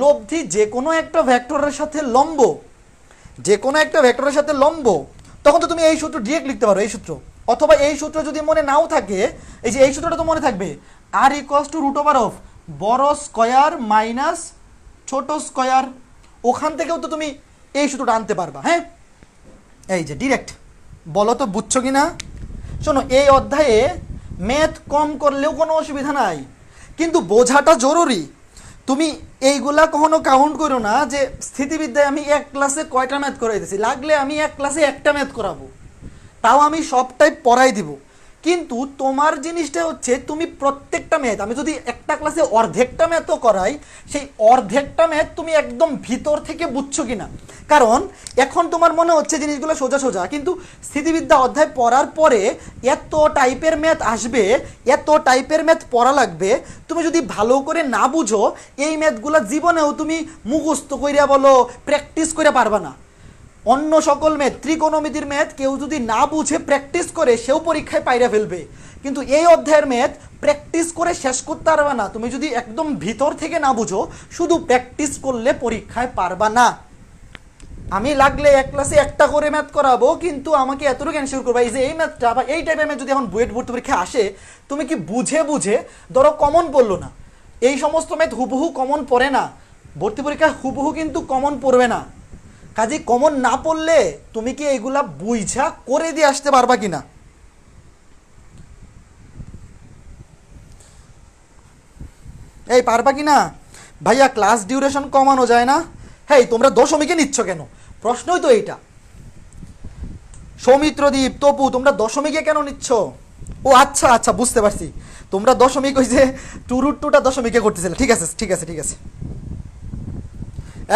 A: লব্ধি যে কোনো একটা ভেক্টরের সাথে লম্ব, যে কোনো একটা ভেক্টরের সাথে লম্ব, তখন তো তুমি এই সূত্র ডিরেক্ট লিখতে পারো, এই সূত্র। অথবা এই সূত্র যদি মনে নাও থাকে, এই যে এই সূত্রটা তো মনে থাকবে, R equals to root over of বড় স্কয়ার মাইনাস ছোট স্কয়ার। ওখান থেকেও তো তুমি এই সূত্রটা আনতে পারবা। হ্যাঁ, এই যে ডিরেক্ট। বলো তো বুঝছো কি না? শোনো, এই অধ্যায়ে ম্যাথ কম করলেও কোনো অসুবিধা নাই, কিন্তু বোঝাটা জরুরি। তুমি এইগুলা কখনো কাউন্ট করো না যে স্থিতিবিদ্যায় আমি এক ক্লাসে কয়টা ম্যাথ করাইতেছি, লাগলে আমি এক ক্লাসে একটা ম্যাথ করাবো, তাও আমি সবটাই পড়াই দিব। কিন্তু তোমার জিনিসটা হচ্ছে তুমি প্রত্যেকটা ম্যাথ, আমি যদি একটা ক্লাসে অর্ধেকটা ম্যাথও করাই, সেই অর্ধেকটা ম্যাথ তুমি একদম ভিতর থেকে বুঝছো কিনা। কারণ এখন তোমার মনে হচ্ছে জিনিসগুলো সোজা সোজা, কিন্তু স্থিতিবিদ্যা অধ্যায় পড়ার পরে এত টাইপের ম্যাথ আসবে, এত টাইপের ম্যাথ পড়া লাগবে, তুমি যদি ভালো করে না বুঝো, এই ম্যাথগুলো জীবনেও তুমি মুখস্থ কইরা বলো প্র্যাকটিস করে পারবা না। অন্য সকল ম্যাথ, ত্রিকোণমিতির ম্যাথ কেউ যদি না বুঝে প্র্যাকটিস করে, সেও পরীক্ষায় পাইরা ফেলবে। কিন্তু এই অধ্যায়ের ম্যাথ প্র্যাকটিস করে শেষ করতে পারবা না, তুমি যদি একদম ভিতর থেকে না বুঝো, শুধু প্র্যাকটিস করলে পরীক্ষায় পারবা না। আমি লাগলে এক ক্লাসে একটা করে ম্যাথ করাবো, কিন্তু আমাকে এতটুকু এনশিওর করবা, এই যে এই ম্যাথটা বা এই টাইপের ম্যাথ যদি এখন বুয়েট ভর্তি পরীক্ষা আসে, তুমি কি বুঝে বুঝে, ধরো কমন পড়লো না, এই সমস্ত ম্যাথ হুবহু কমন পড়ে না, ভর্তি পরীক্ষায় হুবহু কিন্তু কমন পড়বে না। কাজে কমন না পড়লে তুমি কি এইগুলা বুঝা করে দিয়ে আসতে পারবা কিনা? এই পারবা কিনা ভাইয়া? ক্লাস ডিউরেশন কমানো যায় না? হ্যাঁ, তোমরা দশমিকে নিচ্ছ কেন? প্রশ্নই তো এইটা। সৌমিত্রদীপ, তপু, তোমরা দশমিকে কেন নিচ্ছ? ও আচ্ছা আচ্ছা, বুঝতে পারছি, তোমরা দশমিক ওই যে 2√2টা দশমিকে করতেছিলে। ঠিক আছে ঠিক আছে ঠিক আছে।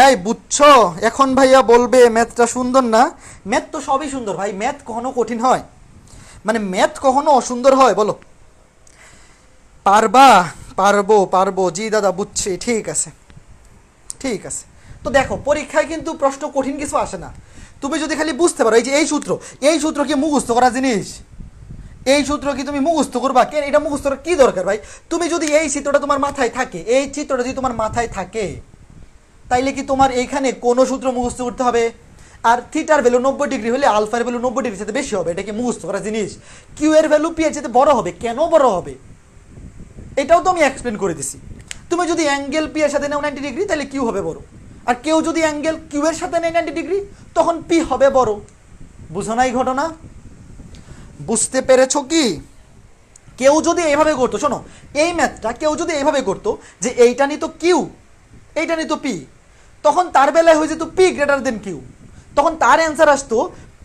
A: এই বুঝছো? এখন ভাইয়া বলবে ম্যাথটা সুন্দর না। ম্যাথ তো সবই সুন্দর ভাই, ম্যাথ কখনো কঠিন হয়? মানে ম্যাথ কখনো অসুন্দর হয় বলো? পারবা? পারবো পারবো, জি দাদা বুঝছি, ঠিক আছে ঠিক আছে। তো দেখো, পরীক্ষায় কিন্তু প্রশ্ন কঠিন কিছু আসে না, তুমি যদি খালি বুঝতে পারো। এই যে এই সূত্র, এই সূত্র কি মুখস্থ করা জিনিস? এই সূত্র কি তুমি মুখস্থ করবা? কেন এটা মুখস্থ করার কি দরকার ভাই? তুমি যদি এই চিত্রটা তোমার মাথায় থাকে, এই চিত্রটা যদি তোমার মাথায় থাকে, তাইলে কি তোমার এইখানে কোনো সূত্র মুখস্থ করতে হবে? আর থিটার ভ্যালু 90 ডিগ্রি হলে আলফার ভ্যালু 90 ডিগ্রির সাথে বেশি হবে, এটা কি মুখস্থ করা জিনিস? কিউ এর ভ্যালু পি এর সাথে বড় হবে, কেন বড় হবে এটাও তো আমি এক্সপ্লেন করে দিছি। তুমি যদি অ্যাঙ্গেল পি এর সাথে নাও 90 ডিগ্রি, তাহলে কিউ হবে বড়। আর কেউ যদি অ্যাঙ্গেল কিউ এর সাথে নেয় 90 ডিগ্রি, তখন পি হবে বড়। বুঝো না এই ঘটনা? বুঝতে পেরেছো কি? কেউ যদি এইভাবে করতো, শোনো, এই ম্যাথটা কেউ যদি এইভাবে করতো যে এইটা নিত কিউ, এইটা নিত পি, তখন তার বেলায় হয়ে যেত পি গ্রেটার দেন কিউ। তখন তার অ্যান্সার আসতো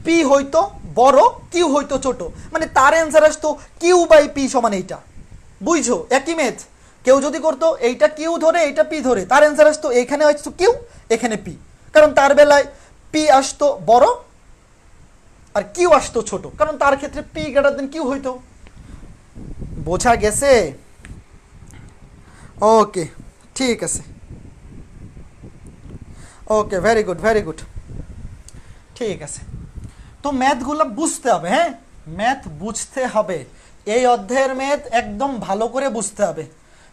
A: পি হইতো বড়, কিউ হইতো ছোট, মানে তার অ্যান্সার আসতো কিউ বাই পি সমান এইটা। বুঝছো? একই ম্যাথ কেউ যদি করতো এইটা কিউ ধরে এইটা পি ধরে, তার অ্যান্সার আসতো এখানে আসতো কিউ, এখানে পি, কারণ তার বেলায় পি আসতো বড় আর কিউ আসতো ছোট, কারণ তার ক্ষেত্রে পি গ্রেটার দেন কিউ হইতো। বোঝা গেছে? ওকে, ঠিক আছে, ওকে, ভেরি গুড ভেরি গুড, ঠিক আছে। তো ম্যাথগুলো বুঝতে হবে। হ্যাঁ, ম্যাথ বুঝতে হবে, এই অধ্যায়ের ম্যাথ একদম ভালো করে বুঝতে হবে।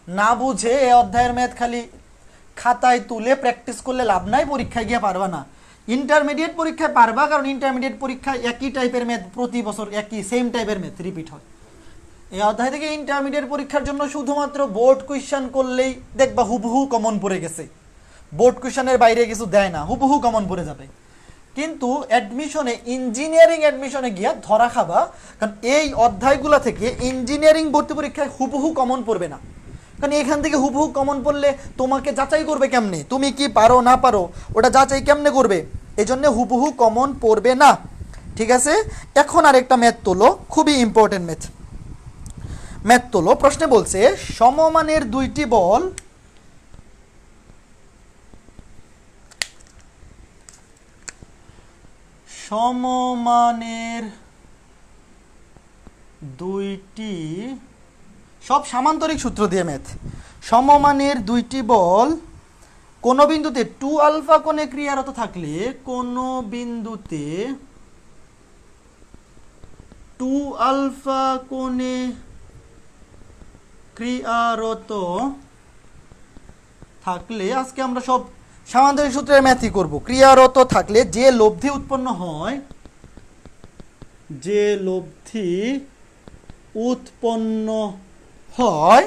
A: না বুঝে এই অধ্যায়ের ম্যাথ খালি খাতায় তুলে প্র্যাকটিস করলে লাভ নাই, পরীক্ষায় গিয়ে পারবা না। ইন্টারমিডিয়েট পরীক্ষায় পারবা, কারণ ইন্টারমিডিয়েট পরীক্ষায় একই টাইপের ম্যাথ প্রতি বছর একই সেম টাইপের ম্যাথ রিপিট হয়। এই অধ্যায় থেকে ইন্টারমিডিয়েট পরীক্ষার জন্য শুধুমাত্র বোর্ড কোয়েশ্চেন করলেই দেখবা হুবহু কমন পড়ে গেছে, বোর্ড কোয়েশ্চেনের বাইরে কিছু দেয় না, হুবহু কমন পড়ে যাবে। কিন্তু অ্যাডমিশনে, ইঞ্জিনিয়ারিং অ্যাডমিশনে গিয়া ধরা খাবা, কারণ এই অধ্যায়গুলো থেকে ইঞ্জিনিয়ারিং ভর্তি পরীক্ষায় হুবহু কমন পড়বে না। কারণ এখান থেকে হুবহু কমন পড়লে তোমাকে যাচাই করবে কেমনে, তুমি কি পারো না পারো ওটা যাচাই কেমনে করবে, এই জন্য হুবহু কমন পড়বে না। ঠিক আছে, এখন আরেকটা ম্যাথ তোলো, খুবই ইম্পর্টেন্ট ম্যাথ তোলো। প্রশ্নে বলছে সমমানের দুইটি বল সমমানের দুইটি, সব সামান্তরিক সূত্র দিয়ে ম্যাথ, সমমানের দুইটি বল কোন বিন্দুতে 2 আলফা কোণে ক্রিয়ারত থাকলে, কোন বিন্দুতে 2 আলফা কোণে ক্রিয়ারত থাকলে, আজকে আমরা সব সামান্তরিক সূত্রের ম্যাথই করব। ক্রিয়ারত থাকলে যে লব্ধি উৎপন্ন হয়, যে লব্ধি উৎপন্ন হয়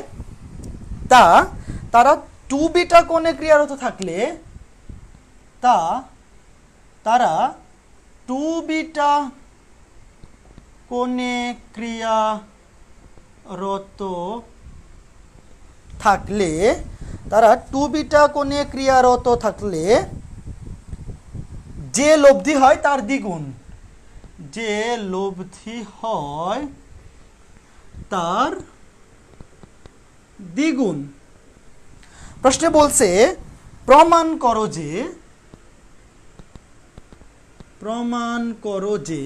A: তা তারা 2 বিটা কোণে ক্রিয়ারত থাকলে তারা 2 বিটা কোণে ক্রিয়ারত থাকলে, তারা 2 বিটা কোণে ক্রিয়ারত থাকলে যে লব্ধি হয় তার দ্বিগুণ, যে লব্ধি হয় তার দ্বিগুণ। প্রশ্নে বলছে প্রমাণ করো যে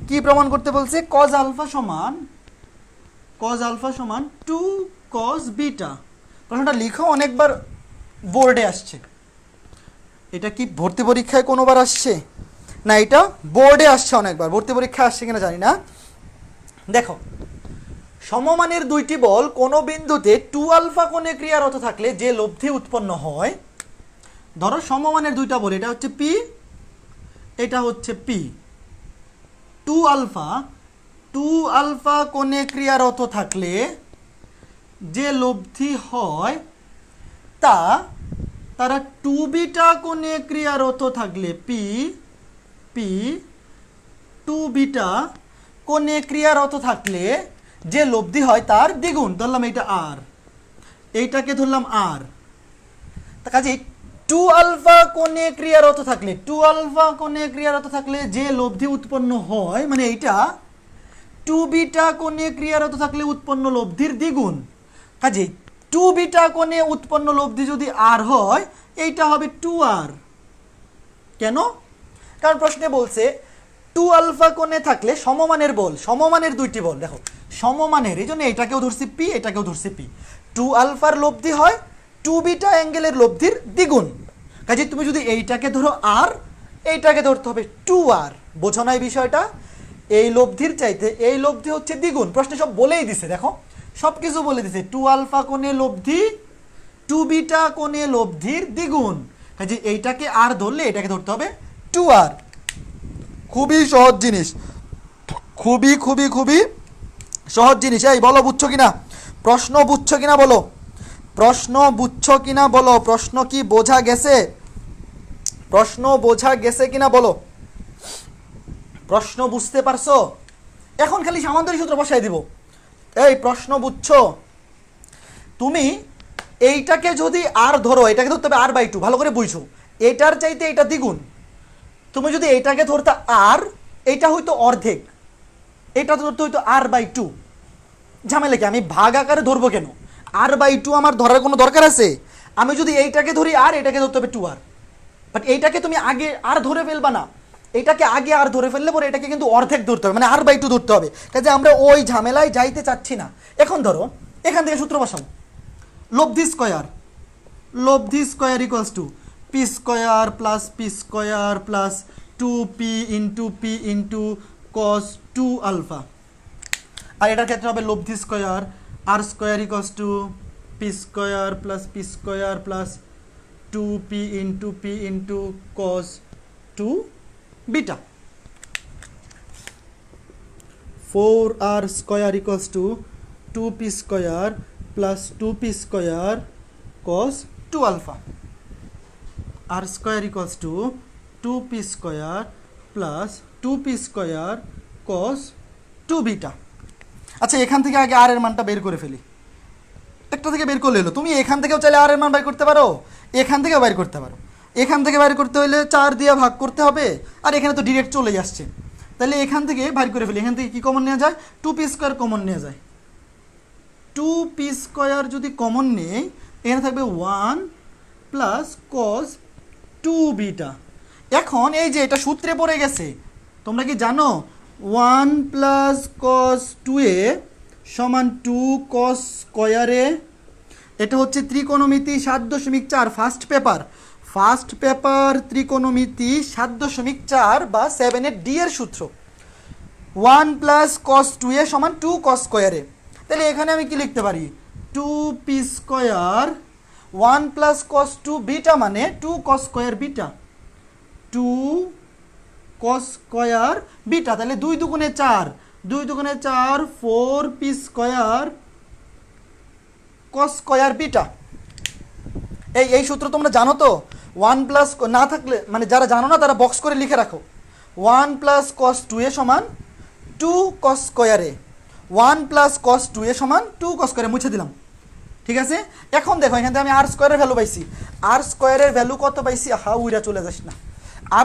A: কি প্রমাণ করতে বলছে, cos আলফা সমান 2 cos বিটা। প্রশ্নটা লিখো, অনেকবার বোর্ডে আসছে। এটা কি ভর্তি পরীক্ষায় কোনোবার আসছে না, এটা বোর্ডে আসছে অনেকবার, ভর্তি পরীক্ষায় আসছে কিনা জানি না। দেখো, সমমানের দুইটি বল কোন বিন্দুতে 2 আলফা কোণে ক্রিয়ারত থাকলে যে লব্ধি উৎপন্ন হয়, ধরো সমমানের দুইটা বল, এটা হচ্ছে পি, এটা হচ্ছে পি। 2 আলফা কোণে ক্রিয়ারত থাকলে যে লব্ধি হয় তারা 2 বিটা কোণে ক্রিয়ারত থাকলে পি 2 বিটা কোণে ক্রিয়ারত থাকলে যে লব্ধি হয় তার দ্বিগুণ। ধরলাম এটা আর, এইটাকে ধরলাম আর। কাজে 2 আলফা কোণে ক্রিয়ারত থাকলে যে লব্ধি উৎপন্ন হয়, মানে এইটা 2 বিটা কোণে ক্রিয়ারত থাকলে উৎপন্ন লব্ধির দ্বিগুণ। কাজে 2 বিটা কোণে উৎপন্ন লব্ধি যদি আর হয়, এইটা হবে 2r। কেন? কারণ প্রশ্নে বলছে 2 আলফা কোণে থাকলে সমমানের বল, সমমানের দুইটি বল, দেখো সমমানের, এই জন্য এটাকেও ধরছি পি, এটাকেও ধরছি পি। 2 আলফার লব্ধি হয় 2 বিটা অ্যাঙ্গেলের লব্ধির দ্বিগুণ। কাজে তুমি যদি এইটাকে ধরো আর, এইটাকে ধরতে হবে 2r। বোঝো না এই বিষয়টা? এই লব্ধির চাইতে এই লব্ধি হচ্ছে দ্বিগুণ। প্রশ্নে সব বলেই দিছে, দেখো সব কিছু বলে দিছে। 2 আলফা কোণে লব্ধি 2 বিটা কোণে লব্ধির দ্বিগুণ। কাজে এইটাকে আর ধরলে এটাকে ধরতে হবে 2r। খুবই সহজ জিনিস, খুবই খুবই খুবই সহজ জিনিস। এই বলো বুঝছো কিনা, প্রশ্ন বুঝছো কিনা বলো, প্রশ্ন বুঝছো কিনা বলো, প্রশ্ন কি বোঝা গেছে, প্রশ্ন বোঝা গেছে কিনা বলো, প্রশ্ন বুঝতে পারছো? এখন খালি সামান্তরিক সূত্র বসাই দিব। এই প্রশ্ন বুঝছো? তুমি এইটাকে যদি আর ধরো, এটাকে ধরতে হবে r/2, ভালো করে বুঝছো, এটার চাইতে এটা দ্বিগুণ। তুমি যদি এইটাকে ধরতে আর, এইটা হয়তো অর্ধেক, এটা ধরতে হয়তো r/2। ঝামেলা কি, আমি ভাগ আকারে ধরবো কেন? r/2 আমার ধরার কোনো দরকার আছে? আমি যদি এইটাকে ধরি আর, এটাকে ধরতে হবে 2r। বাট এইটাকে তুমি আগে আর ধরে ফেলবা না, এটাকে আগে আর ধরে ফেললে পরে এটাকে কিন্তু অর্ধেক ধরতে হবে, মানে r/2 ধরতে হবে। কাজে আমরা ওই ঝামেলায় যাইতে চাচ্ছি না। এখন ধরো এখান থেকে সূত্র বসাও, লব্ধি square equals to P square plus 2p into cos 2 আলফা। আর এটার ক্ষেত্রে হবে লব্ধি square r square equals to p square plus 2p into cos 2 beta. 4r square equals to 2p square plus 2p square cos 2 alpha. r square equals to 2p square plus 2p square cos 2 beta. আচ্ছা এখান থেকে আগে r এর মানটা বের করে ফেলি। একটা থেকে বের করলে হলো, তুমি এখান থেকেও চাইলে r এর মান বের করতে পারো, এখান থেকেও বের করতে পারো। এখান থেকে বের করতে হলে 4 দিয়ে ভাগ করতে হবে, আর এখানে তো ডিরেক্ট চলে আসছে, তাহলে এখান থেকে বের করে ফেলি। এখান থেকে কি কমন নেওয়া যায়? 2p স্কয়ার কমন নেওয়া যায়। 2p স্কয়ার যদি কমন নেই, এখানে থাকবে 1 প্লাস cos 2 বিটা। এখন এই যে এটা সূত্রে পড়ে গেছে, তোমরা কি জানো 1 প্লাস cos 2a সমান 2 cos স্কয়ারে? এটা হচ্ছে ত্রিকোণমিতি 7.4 ফার্স্ট পেপার ত্রিকোণমিতি 7.4 বা 7 এর ডি এর সূত্র। 1 প্লাস cos 2a সমান 2 cos স্কয়ারে। তাহলে এখানে আমি কি লিখতে পারি? 2p square 1 plus cos 2 beta মানে 2 cos square beta, 2 cos square beta. তাহলে 2 দুগুণে 4, 4p square cos square beta. এই সূত্র তোমরা জানো তো? 1 প্লাস না থাকলে মানে যারা জানো না তারা বক্স করে লিখে রাখো। 1 প্লাস cos 2a সমান 2 cos স্কয়ারে, 1 প্লাস cos 2a সমান 2 cos স্কয়ারে, মুছে দিলাম। ঠিক আছে, এখন দেখো এখান থেকে আমি r স্কয়ারের ভ্যালু পাইছি। r স্কয়ারের ভ্যালু কত পাইছি? উইরা চলে যাস না।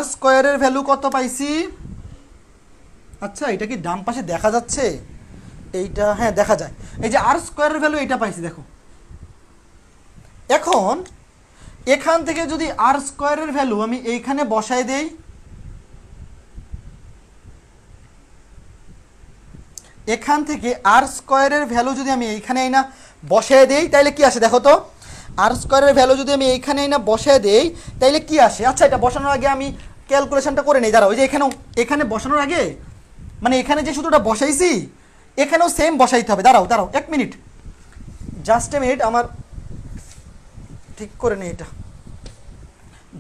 A: r স্কয়ারের ভ্যালু কত পাইছি? আচ্ছা এটা কি ডান পাশে দেখা যাচ্ছে? এইটা হ্যাঁ দেখা যায়। এই যে r স্কয়ারের ভ্যালু এটা পাইছি দেখো। এখন এখান থেকে যদি r স্কয়ারের ভ্যালু আমি এইখানে বসায় দেই, এখান থেকে r স্কয়ারের ভ্যালু যদি আমি এইখানে না বসায় দেই তাহলে কি আসে দেখো তো? r স্কয়ারের ভ্যালু যদি আমি এইখানে না বসায় দেই তাহলে কি আসে? আচ্ছা এটা বসানোর আগে আমি ক্যালকুলেশনটা করে নেই, দাঁড়াও। ওই যে এখানে বসানোর আগে মানে এখানে যে সূত্রটা বসাইছি এখানেও সেম বসাইতে হবে। দাঁড়াও 1 মিনিট, জাস্ট এ মিনিট, আমার ঠিক করে নেই এটা,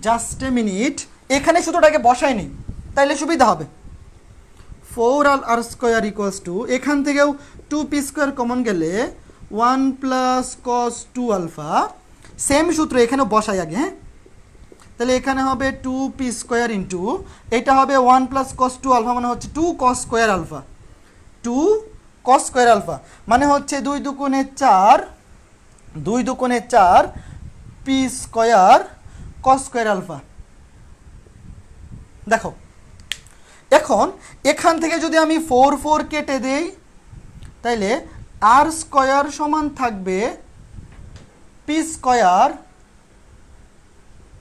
A: জাস্ট এ মিনিট। এখানে সূত্রটাকে বসাই নেই তাইলে সুবিধা হবে। 4r স্কয়ার ইকুয়ালস টু, এখান থেকেও 2p স্কয়ার কমন গেলে 1 প্লাস cos 2 আলফা, সেম সূত্র এখানেও বসাই আগে। হ্যাঁ, তাহলে এখানে হবে 2p স্কয়ার ইন্টু এটা হবে 1 প্লাস cos 2 আলফা মানে হচ্ছে 2 cos square alpha, 2 cos square alpha মানে হচ্ছে 2 দুগুণে 4 p square cos square alpha. দেখো এখন এখান থেকে যদি আমি 4 কেটে দেই তাইলে r স্কয়ার সমান থাকবে p square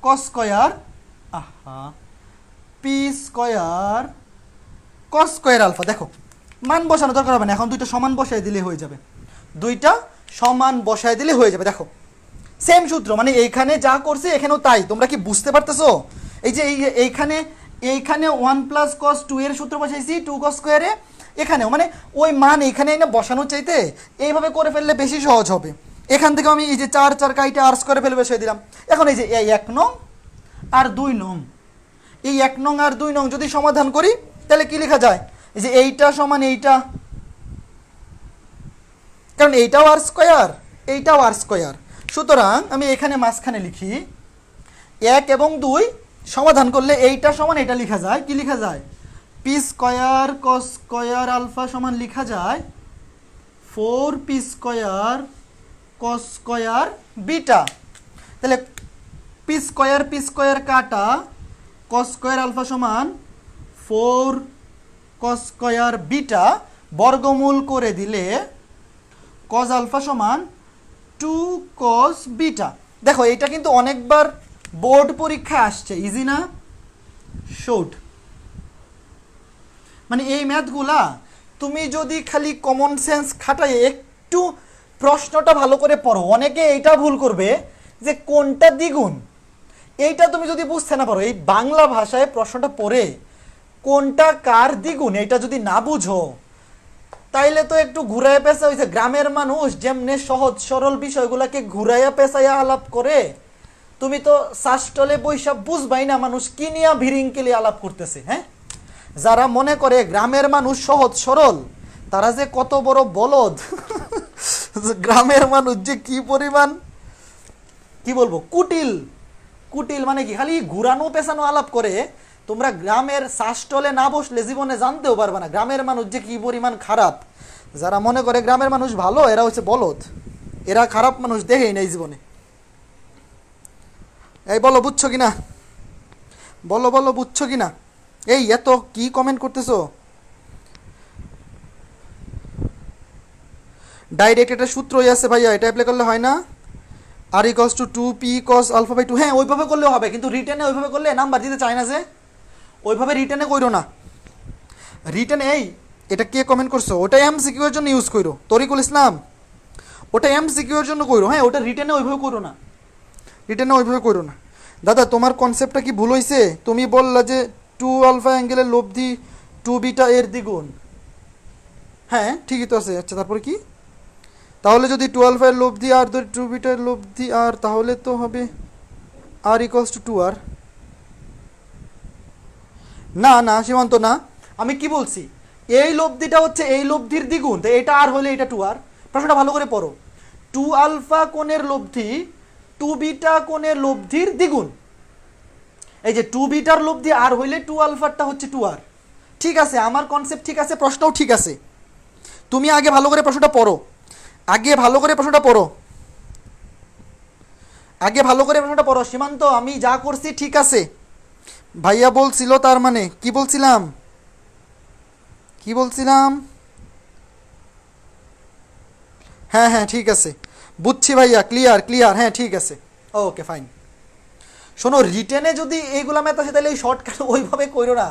A: cos square p square cos square alpha. দেখো মান বসানো দরকার হবে না, এখন দুইটা সমান বসাই দিলে হয়ে যাবে, দেখো সেম সূত্র, মানে এইখানে যা করছে এখানেও তাই। তোমরা কি বুঝতে পারতেছো? এই যে এইখানে 1 প্লাস cos 2 এর সূত্র বসাইছি 2 cos স্কয়ারে, এখানেও মানে ওই মান এইখানে না বসানোর চাইতে এইভাবে করে ফেললে বেশি সহজ হবে। এখান থেকে আমি এই যে 4 কাইটে r স্কয়ারে ফেলে বসাই দিলাম। এখন এই যে 1 নং আর 2 নং, এই 1 নং আর 2 নং যদি সমাধান করি তাহলে কি লেখা যায়? এই যে এইটা সমান এইটা, কারণ এইটাও r স্কয়ার এইটাও r স্কয়ার, সুতরাং আমি এখানে মাঝখানে লিখি 1 এবং 2 সমাধান করলে এইটা সমান এটা লেখা যায়। কি লেখা যায়? p square cos square alpha সমান লেখা যায় 4p square cos square beta. তাহলে p স্কয়ার কাটা cos স্কয়ার আলফা সমান 4 cos স্কয়ার বিটা, বর্গমূল করে দিলে cos আলফা সমান 2 cos বিটা। দেখো এটা কিন্তু অনেকবার বোর্ড পরীক্ষায় আসছে, ইজি না শর্ট। মানে এই ম্যাথগুলা তুমি যদি খালি কমন সেন্স খাটাই একটু প্রশ্নটা ভালো করে পড়ো, অনেকে এইটা ভুল করবে যে কোনটা দ্বিগুণ, এইটা তুমি যদি বুঝতে না পারো, এই বাংলা ভাষায় প্রশ্নটা পড়ে কোনটা কার দ্বিগুণ এইটা যদি না বুঝো তাইলে তো একটু ঘুরাইয়া পেঁচা হয়েছে। গ্রামের মানুষ যেমনে সহজ সরল বিষয়গুলোকে ঘুরাইয়া পেঁচাইয়া আলাপ করে, তুমি তো শাসটলে বৈশাখ বুঝবাই না মানুষ কি নিয়ে ভিরিঙ্কেলি আলাপ করতেছে। হ্যাঁ, যারা মনে করে গ্রামের মানুষ সহজ সরল, তারা যে কত বড় বলদ। গ্রামের মানুষ যে কি পরিমাণ, কি বলবো, কুটিল। কুটিল মানে কি, খালি ঘুরানো পেছানো আলাপ করে। তোমরা গ্রামের শাসটলে না বসলে জীবনে জানতেও পারবে না গ্রামের মানুষ যে কি পরিমাণ খারাপ। যারা মনে করে গ্রামের মানুষ ভালো, এরা হচ্ছে বলদ, এরা খারাপ মানুষ দেখেই নেই জীবনে। এই বলো বুঝছো কিনা, বলো বলো বুঝছো কিনা। এই এত কি কমেন্ট করতেছো? ডাইরেক্ট একটা সূত্রই আছে ভাইয়া, এটা অ্যাপ্লাই করলে হয় না? R equals to 2p cos আলফা বাই 2। হ্যাঁ, ওইভাবে করলেও হবে, কিন্তু রিটেনে ওইভাবে করলে নাম্বার দিতে চায় না যে, ওইভাবে রিটেনে কইরো না। রিটেনে এই এটা কে কমেন্ট করছো, ওটা এমসিকিউ এর জন্য ইউজ করো, তরিকুল ইসলাম, ওটা এমসিকিউ এর জন্য করো। হ্যাঁ, ওটা রিটেনে ওইভাবে করো না, রিটেনে ওইভাবে করো না। দাদা তোমার কনসেপ্টটা কি ভুল হয়েছে? তুমি বললা যে 2 আলফা অ্যাঙ্গেলের লব্ধি 2 বিটা এর দ্বিগুণ। হ্যাঁ ঠিকই তো আছে। আচ্ছা তারপরে কি? তাহলে যদি 2 আলফা এর লব্ধি আর 2 বিটার লব্ধি আর, তাহলে তো হবে আর ইকুয়ালস টু 2r। না না সীমান্ত না, আমি কি বলছি, এই লব্ধিটা হচ্ছে এই লব্ধির দ্বিগুণ, তো এটা আর হলে এটা 2r। প্রশ্নটা ভালো করে পড়ো। 2 আলফা কোণের লব্ধি 2 বিটা কোণের লব্ধির দ্বিগুণ। এই যে 2 বিটার লব্ধি আর হইলে 2 আলফারটা হচ্ছে 2r। ঠিক আছে, আমার কনসেপ্ট ঠিক আছে, প্রশ্নও ঠিক আছে। তুমি আগে ভালো করে প্রশ্নটা পড়ো, আগে ভালো করে প্রশ্নটা পড়ো, আগে ভালো করে প্রশ্নটা পড়ো। সীমান্ত আমি যা করছি ঠিক আছে ভাইয়া বলছিল, তার মানে কি বলছিলাম, কি বলছিলাম? হ্যাঁ হ্যাঁ ঠিক আছে, বুঝছি ভাইয়া, ক্লিয়ার ক্লিয়ার, হ্যাঁ ঠিক আছে, ওকে ফাইন। শোনো, রিটেনে যদি এইগুলা ম্যাথ আসে তাহলে এই শর্টকাট ওইভাবে করো না,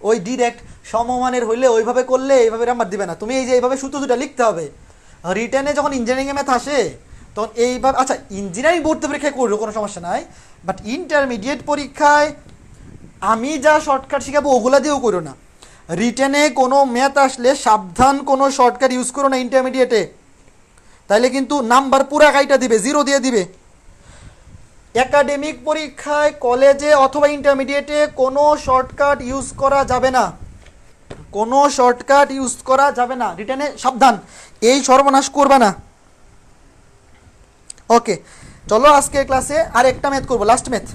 A: ওই ডিরেক্ট সমমানের হইলে ওইভাবে করলে এইভাবে নাম্বার দিবে না। তুমি এই যে এইভাবে সূত্র দুটা লিখতে হবে। রিটেনে যখন ইঞ্জিনিয়ারিংয়ে ম্যাথ আসে তখন এইভাবে, আচ্ছা ইঞ্জিনিয়ারিং ভর্তি পরীক্ষায় করো কোনো সমস্যা নাই, বাট ইন্টারমিডিয়েট পরীক্ষায় আমি যা শর্টকাট শেখাবো ওগুলা দিয়েও করো না। রিটেনে কোনো ম্যাথ আসলে সাবধান, কোনো শর্টকাট ইউজ করো না ইন্টারমিডিয়েটে, তাইলে কিন্তু নাম্বার পুরা গাইটা দিবে, 0 দিয়ে দিবে। একাডেমিক পরীক্ষায় কলেজে অথবা ইন্টারমিডিয়েটে কোনো শর্টকাট ইউজ করা যাবে না, কোনো শর্টকাট ইউজ করা যাবে না। রিটেনে সাবধান, এই সর্বনাশ করবে না। ওকে চলো, আজকে ক্লাসে আর একটা ম্যাথ করবো, লাস্ট ম্যাথ,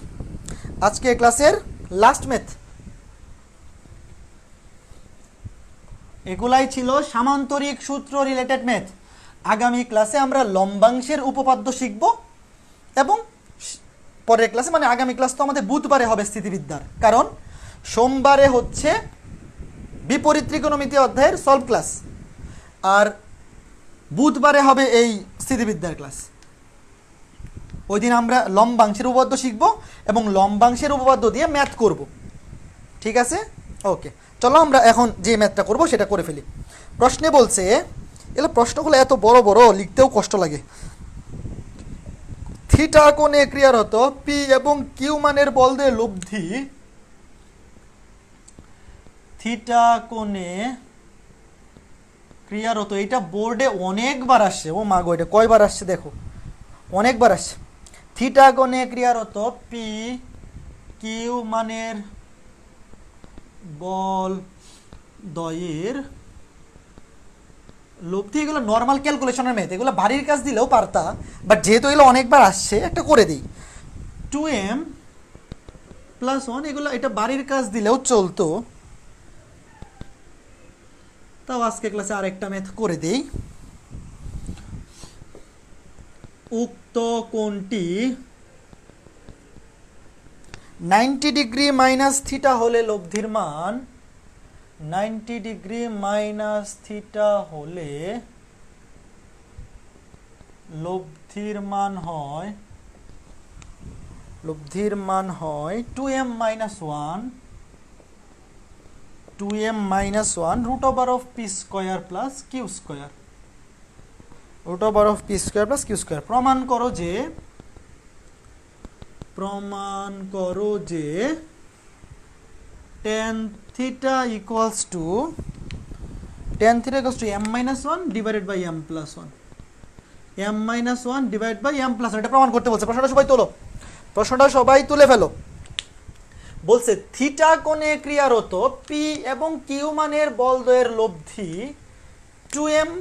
A: আজকে ক্লাসের লাস্ট ম্যাথ। এগুলাই ছিল সামান্তরিক সূত্র রিলেটেড ম্যাথ। আগামী ক্লাসে আমরা লম্বাংশের উপপাদ্য শিখব, এবং পরের ক্লাসে, মানে আগামী ক্লাস তো আমাদের বুধবারে হবে স্থিতিবিদ্যার, কারণ সোমবারে হচ্ছে বিপরীত ত্রিকোণমিতি অধ্যায়ের সলভ ক্লাস, আর বুধবারে হবে এই স্থিতিবিদ্যার ক্লাস। ওই দিন আমরা লম্বাংশের উপপাদ্য শিখব এবং লম্বাংশের উপপাদ্য দিয়ে ম্যাথ করব, ঠিক আছে? ওকে চলো আমরা এখন যে ম্যাথটা করব সেটা করে ফেলি। প্রশ্নে বলছে, এগুলো প্রশ্নগুলো এত বড় বড় লিখতেও কষ্ট লাগে। থিটা কোণে ক্রিয়ারত পি এবং কিউ মানের বল দিয়ে লব্ধি, থিটা কোণে ক্রিয়ারত, এটা বোর্ডে অনেকবার আসছে, ও মা গো এটা কয়বার আসছে দেখো, অনেকবার আসছে। থিটা কোণে ক্রিয়ারত পি কিউ মানের বল দ্বয়ের লব্ধি। এগুলো নর্মাল ক্যালকুলেশনের ম্যাথ, এগুলো বাড়ির কাজ দিলেও পারতা, বাট যেহেতু এগুলো অনেকবার আসছে একটা করে দিই। 2m + 1, এগুলো এটা বাড়ির কাজ দিলেও চলতো, তাও আজকে ক্লাসে আরেকটা ম্যাথ করে দিই। উক্ত কোণটি 90 ডিগ্রি মাইনাস থিটা হলে লব্ধির মান, 90 ডিগ্রি মাইনাস থিটা হলে লব্ধির মান হয়, লব্ধির মান হয় 2m - 1, 2m - 1 √p² plus q², √p² plus q²। প্রমাণ করো যে, প্রমাণ করো যে tan θ = tan theta equals to m minus 1 divided by m plus 1, m minus 1 divided by m plus 1, এটা প্রমাণ করতে বলছে। প্রশ্নটা সবাই তোলো, প্রশ্নটা সবাই তুলে ফেলো। বলছে থিটা কোণে ক্রিয়ারত পি এবং কিউ মানের বলদ্বয়ের লব্ধি 2m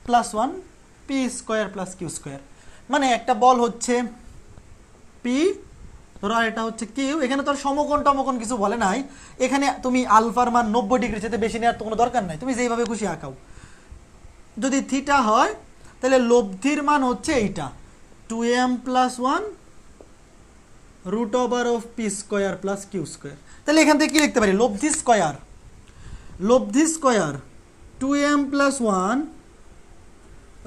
A: plus 1 p square plus Q square. মানে একটা বল হচ্ছে পি, ধরো আর এটা হচ্ছে কিউ। এখানে তোর সমকোণ টমকোণ কিছু বলে নাই, এখানে তুমি আলফার মান 90 ডিগ্রি চেয়ে বেশি নেওয়ার তো কোনো দরকার নাই, তুমি যেইভাবে খুশি আঁকাও। যদি থিটা হয় তাহলে লব্ধির মান হচ্ছে এইটা 2m plus 1 root over of P square plus Q square. তাহলে এখান থেকে কি লিখতে পারি, লব্ধি স্কয়ার, লব্ধি square 2m plus 1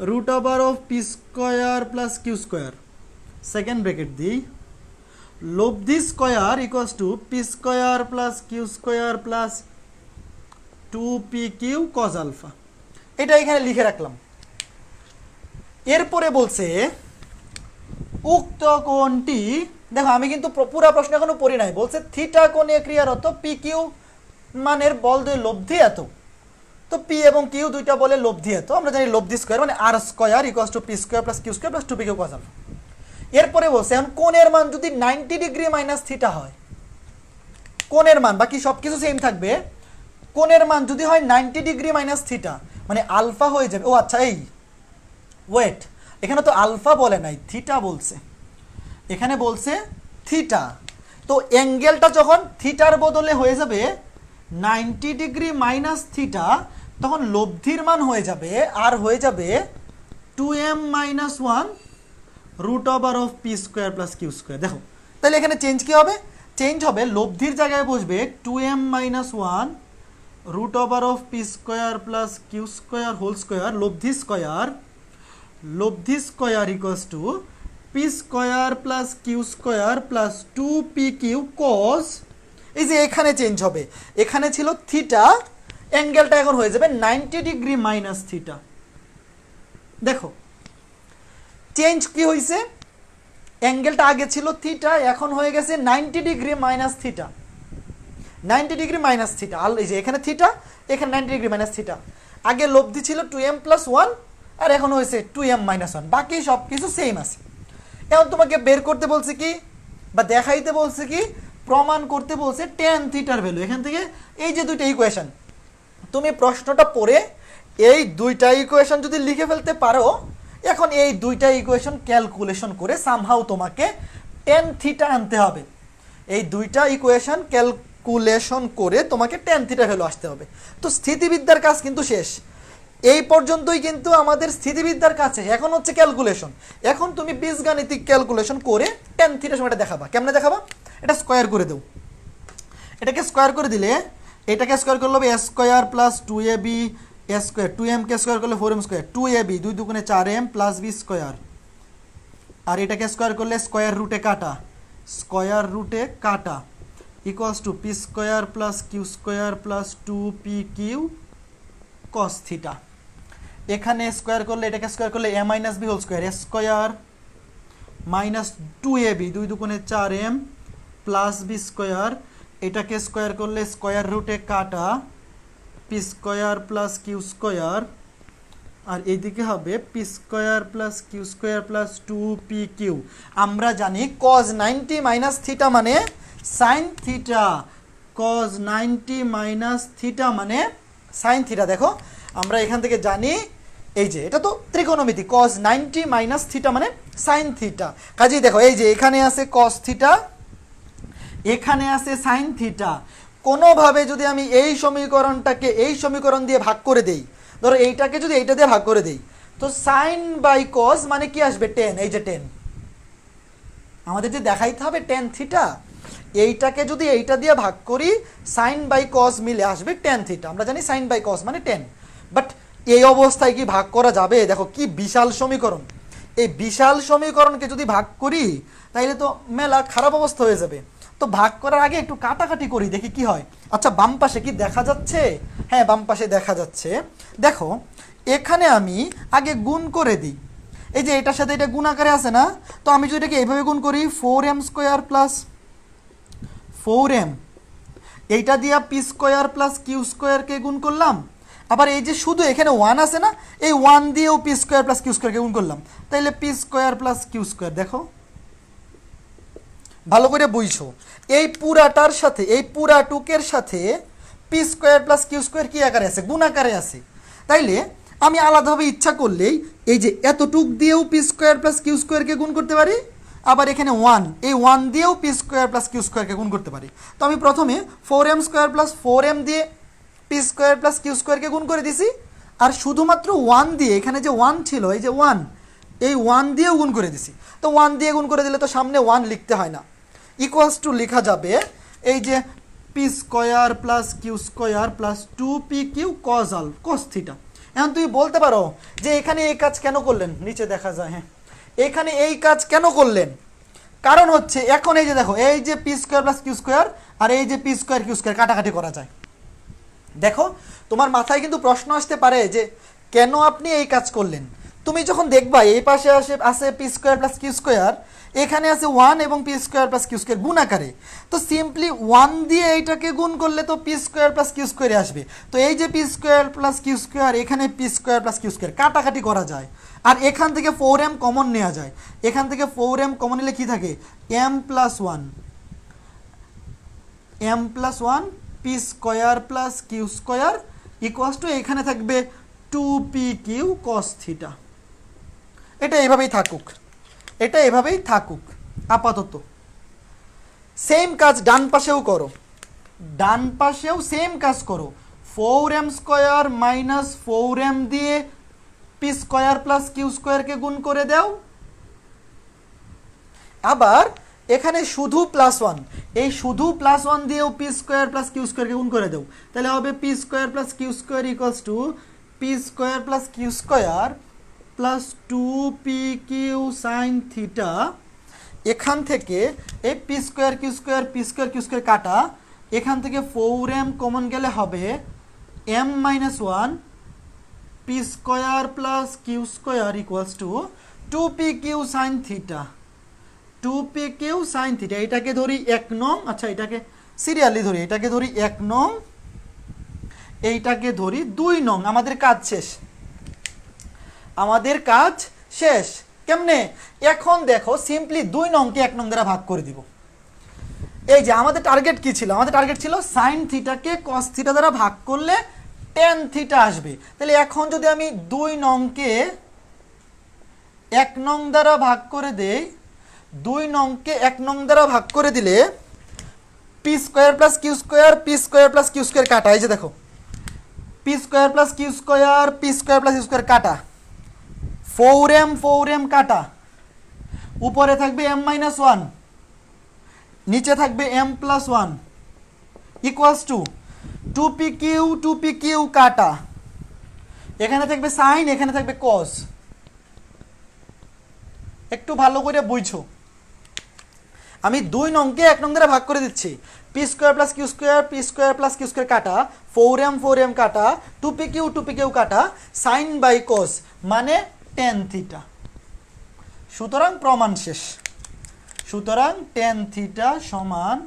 A: root over of P square plus Q square, second bracket দিই, লব্ধি square equals to P square plus Q square plus 2pq cos alpha. এটা এখানে লিখে রাখলাম। এরপরে বলছে উক্ত কোণটি, দেখো আমি কিন্তু পুরো প্রশ্ন এখনো পড়ি নাই, বলছে থিটা কোণে ক্রিয়ারত পি কিউ মানের বলদ্বয় লব্ধি এত, তো পি এবং কিউ দুইটা বলে লব্ধি এত, আমরা জানি লব্ধি স্কয়ার মানে R square equals to P square plus Q square plus 2pq cos আলফা। এরপরে বলছে এখন কোণের মান যদি 90 ডিগ্রি মাইনাস থিটা হয়, কোণের মান বাকি সবকিছু সেম থাকবে, কোণের মান যদি হয় 90 ডিগ্রি মাইনাস থিটা মানে আলফা হয়ে যাবে। ও আচ্ছা, এই ওয়েট, এখানে তো আলফা বলে নাই, থিটা বলছে, এখানে বলছে থিটা। তো অ্যাঙ্গেলটা যখন থিটার বদলে হয়ে যাবে 90 ডিগ্রি মাইনাস থিটা, তখন লব্ধির মান হয়ে যাবে আর হয়ে যাবে 2m minus 1 root over of P square plus Q square. দেখো তাহলে এখানে চেঞ্জ কি হবে, চেঞ্জ হবে লব্ধির জায়গায় বসবে 2m minus 1 root over of P square plus Q square whole square, লব্ধি স্কোয়ার, লব্ধি square equals to P square plus Q square plus 2pq cos, এই যে এখানে চেঞ্জ হবে, এখানে ছিল থিটা, অ্যাঙ্গেলটা এখন হয়ে যাবে 90 ডিগ্রি মাইনাস থিটা। দেখো চেঞ্জ কি হয়েছে, অ্যাঙ্গেলটা আগে ছিল থিটা, এখন হয়ে গেছে 90 degree minus theta, 90 degree minus theta. আর এই যে এখানে থিটা, এখানে 90 ডিগ্রি মাইনাস থিটা। আগে লব্ধি ছিল 2m plus 1 আর এখন হয়েছে 2m minus 1, বাকি সব কিছু সেম আছে। এখন তোমাকে বের করতে বলছে কি বা দেখাইতে বলছে কি, প্রমাণ করতে বলছে tan থিটার ভ্যালু। এখান থেকে এই যে দুইটা ইকুয়েশন, তুমি প্রশ্নটা পড়ে এই দুইটা ইকুয়েশন যদি লিখে ফেলতে পারো, এখন এই দুইটা ইকুয়েশন ক্যালকুলেশন করে সামহাউ তোমাকে tan থিটা আনতে হবে। এই দুইটা ইকুয়েশন ক্যালকুলেশন করে তোমাকে tan থিটা ভ্যালু আসতে হবে। তো স্থিতিবিদ্যার কাজ কিন্তু শেষ, এই পর্যন্তই কিন্তু আমাদের স্থিতিবিদ্যার কাছে। এখন হচ্ছে ক্যালকুলেশন, এখন তুমি বীজগাণিতিক ক্যালকুলেশন করে tan থিটার সময়টা দেখাবা। কেমনে দেখাবা, এটা স্কোয়ার করে দেও, এটাকে স্কোয়ার করে দিলে এটাকে স্কোয়ার করলে হবে S square plus 2ab S square, 2m কে স্কোয়ার করলে 4m স্কোয়ার, 2ab 2 দুগুণে 4m প্লাস বি স্কোয়ার, আর এটাকে স্কোয়ার করলে স্কোয়ার রুটে কাটা, স্কোয়ার রুটে কাটা equals to P square plus Q square plus 2pq cos theta. এখানে স্কোয়ার করলে এটাকে স্কোয়ার করলে a minus B whole square, এস স্কোয়ার মাইনাস 2ab 2 দুগুণে 4m প্লাস বি স্কোয়ার, এটাকে স্কোয়ার করলে স্কোয়ার রুটে কাটা P square plus Q square, আর এইদিকে হবে P square plus Q square plus 2pq। আমরা জানি cos 90 মাইনাস থিটা মানে sine theta, cos 90 minus theta মানে সাইন থিটা। দেখো আমরা এখান থেকে জানি এই যে এটা তো ত্রিকোণমিতি, cos 90 মাইনাস থিটা মানে সাইন থিটা। কাজেই দেখো এই যে এখানে আছে cos থিটা, এখানে আছে সাইন থিটা, কোনোভাবে যদি আমি এই সমীকরণটাকে এই সমীকরণ দিয়ে ভাগ করে দেই, ধরো এইটাকে যদি এইটা দিয়ে ভাগ করে দেই, তো সাইন বাই কস মানে কি আসবে, টেন। এই যে টেন, আমাদের যে দেখাইতে হবে টেন থিটা, এইটাকে যদি এইটা দিয়ে ভাগ করি সাইন বাই কস মিলে আসবে টেন থিটা। আমরা জানি সাইন বাই কস মানে টেন, বাট এই অবস্থায় কি ভাগ করা যাবে? দেখো কি বিশাল সমীকরণ, এই বিশাল সমীকরণকে যদি ভাগ করি তাইলে তো মেলা খারাপ অবস্থা হয়ে যাবে। তো ভাগ করার আগে একটু কাটাকাটি করি, দেখি কি হয়। আচ্ছা বাম পাশে কি দেখা যাচ্ছে? হ্যাঁ বাম পাশে দেখা যাচ্ছে। দেখো এখানে আমি আগে গুণ করে দিই, এই যে এটার সাথে এটা গুণ আকারে আছে না, তো আমি যদি এটাকে এইভাবে গুণ করি 4m স্কোয়ার প্লাস 4m, এইটা দিয়া পি স্কোয়ার প্লাস কিউ স্কোয়ারকে গুণ করলাম, আবার এই যে শুধু এখানে 1 আছে না, এই 1 দিয়েও পি স্কোয়ার প্লাস কিউ স্কোয়ারকে গুণ করলাম, তাইলে P square plus Q square. দেখো ভালো করে বুঝছো, এই পুরাটার সাথে এই পুরাটুকের সাথে P square plus Q square কি আকারে আছে? গুণ আকারে আছে। তাইলে আমি আলাদাভাবে ইচ্ছা করলেই এই যে এতটুক দিয়েও পি স্কোয়ার প্লাস কিউ স্কোয়ারকে গুণ করতে পারি, আবার এখানে 1, এই 1 দিয়েও পি স্কোয়ার প্লাস কিউ স্কোয়ারকে গুণ করতে পারি। তো আমি প্রথমে 4m স্কোয়ার প্লাস 4m দিয়ে পি স্কোয়ার প্লাস কিউ স্কোয়ারকে গুণ করে দিছি, আর শুধুমাত্র 1 দিয়ে, এখানে যে 1 ছিল, এই যে 1, এই 1 দিয়েও গুণ করে দিছি। তো 1 দিয়ে গুণ করে দিলে তো সামনে 1 লিখতে হয় না, ইকুয়ালস টু লেখা যাবে এই যে P square plus Q square plus 2p Q cos theta. এখন তুমি বলতে পারো যে এখানে এই কাজ কেন করলেন, নিচে দেখা যায়, হ্যাঁ এখানে এই কাজ কেন করলেন? কারণ হচ্ছে এখন এই যে দেখো, এই যে P square plus Q square আর এই যে পি স্কোয়ার কিউ স্কোয়ার কাটাকাটি করা যায়। দেখো তোমার মাথায় কিন্তু প্রশ্ন আসতে পারে যে কেন আপনি এই কাজ করলেন। তুমি যখন দেখবা এই পাশে আছে P square plus Q square, এখানে আছে 1 এবং P square plus Q square গুণ আকারে, তো সিম্পলি 1 দিয়ে এইটাকে গুণ করলে তো পি স্কোয়ার প্লাস কিউ স্কোয়ারে আসবে। তো এই যে P square plus Q square, এখানে P square plus Q square কাটাকাটি করা যায়, আর এখান থেকে 4m কমন নেওয়া যায়। এখান থেকে 4m কমন নিলে কি থাকে? m plus 1 P square plus Q square equals to এখানে থাকবে 2p কিউ কস থিটা। এটা এভাবেই থাকুক আপাতত। সেম কাজ ডান পাশেও করো, সেম কাজ করো। 4m স্কোয়ার মাইনাস 4m দিয়ে পি স্কোয়ার প্লাস কিউ স্কোয়ারকে গুণ করে দাও, আবার এখানে শুধু +1, এই শুধু +1 দিয়েও পি স্কোয়ার প্লাস কিউ স্কোয়ারকে গুণ করে দাও, তাহলে হবে P square plus Q square equals to P square plus Q square plus 2p Q sine theta. এখান থেকে এই পি স্কোয়ার কিউ স্কোয়ার কাটা, এখান থেকে 4m কমন গেলে হবে m minus 1 P square plus Q square equals to 2p Q sine theta. 2p Q sine theta এটাকে ধরি 1 নং, আচ্ছা এটাকে সিরিয়ালি ধরি, এটাকে ধরি 1 নং, এইটাকে ধরি 2 নং। আমাদের কাজ শেষ। কেমনে? এখন দেখো সিম্পলি 2 নংকে 1 নং দ্বারা ভাগ করে দিব। এই যে আমাদের টার্গেট কি ছিল? আমাদের টার্গেট ছিল সাইন থিটাকে কস থিটা দ্বারা ভাগ করলে টেন থিটা আসবে। তাহলে এখন যদি আমি 2 নংকে 1 নং দ্বারা ভাগ করে দেই, 2 নংকে 1 নং দ্বারা ভাগ করে দিলে P square plus Q square কাটা, এই যে দেখো P square plus Q square কাটা, 4m কাটা, উপরে থাকবে m মাইনাস 1, নিচে থাকবে m plus 1 equals to 2p Q কাটা, এখানে থাকবে সাইন, এখানে থাকবে কস। একটু ভালো করে বুঝছো, আমি 2 নংকে 1 নং দ্বারা ভাগ করে দিচ্ছি, P square plus Q square কাটা, 4m কাটা, 2p কিউ কাটা, সাইন বাই কস মানে টেন থিটা। সুতরাং প্রমাণ শেষ। সুতরাং টেন থিটা সমান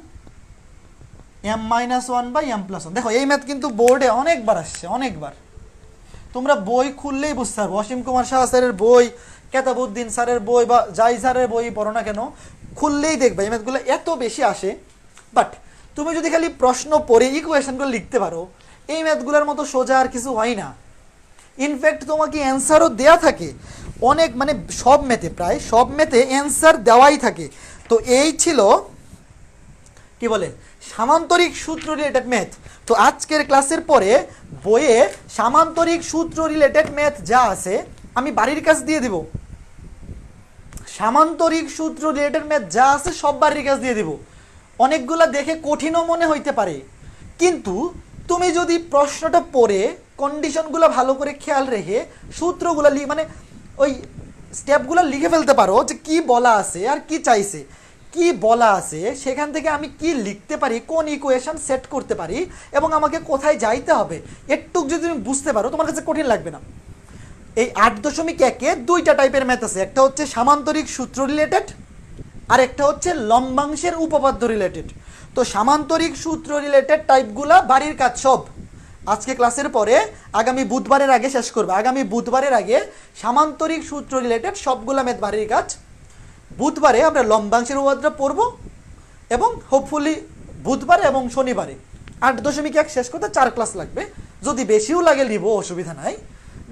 A: m minus 1 by m plus 1। দেখো এই ম্যাথ কিন্তু বোর্ডে অনেকবার আসছে, অনেকবার। তোমরা বই খুললেই বুঝতে পারবো, অসীম কুমার শাহ স্যারের বই, কেতাবউদ্দিন স্যারের বই বা যাই স্যারের বই পড়ো না কেন, খুললেই দেখবে এই ম্যাথগুলো এত বেশি আসে। বাট তুমি যদি খালি প্রশ্ন পড়ে ইকুয়েশনগুলো লিখতে পারো, এই ম্যাথগুলোর মতো সোজা আর কিছু হয় না। ইনফ্যাক্ট তোমাকে অ্যান্সারও দেয়া থাকে অনেক, মানে সব ম্যাথে, প্রায় সব ম্যাথে অ্যান্সার দেওয়াই থাকে। তো এই ছিল কি বলে সামান্তরিক সূত্র রিলেটেড ম্যাথ। তো আজকের ক্লাসের পরে বইয়ে সামান্তরিক সূত্র রিলেটেড ম্যাথ যা আছে আমি বাড়ির কাজ দিয়ে দিব। সামান্তরিক সূত্র রিলেটেড ম্যাথ যা আছে সব বাড়ির কাজ দিয়ে দিব। অনেকগুলা দেখে কঠিনও মনে হইতে পারে, কিন্তু তুমি যদি প্রশ্নটা পড়ে কন্ডিশনগুলো ভালো করে খেয়াল রেখে সূত্রগুলো মানে ওই স্টেপগুলো লিখে ফেলতে পারো যে কি বলা আছে আর কি চাইছে, কি বলা আছে সেখান থেকে আমি কি লিখতে পারি, কোন ইকুয়েশন সেট করতে পারি এবং আমাকে কোথায় যাইতে হবে, একটুক যদি তুমি বুঝতে পারো তোমার কাছে কঠিন লাগবে না। এই 8.1-এ দুইটা টাইপের ম্যাথ আছে, একটা হচ্ছে সামান্তরিক সূত্র রিলেটেড আর একটা হচ্ছে লম্বাংশের উপপাদ্য রিলেটেড। তো সামান্তরিক সূত্র রিলেটেড টাইপগুলা বাড়ির কাজ সব, আজকে ক্লাসের পরে আগামী বুধবারের আগে শেষ করবে। আগামী বুধবারের আগে সামান্তরিক সূত্র রিলেটেড সবগুলা ম্যাথ বাড়ির কাজ। বুধবারে আমরা লম্বাংশের উপপাদ্য পড়ব এবং হোপফুলি বুধবারে এবং শনিবারে 8.1 শেষ করতে 4 ক্লাস লাগবে। যদি বেশিও লাগে নিব, অসুবিধা নাই।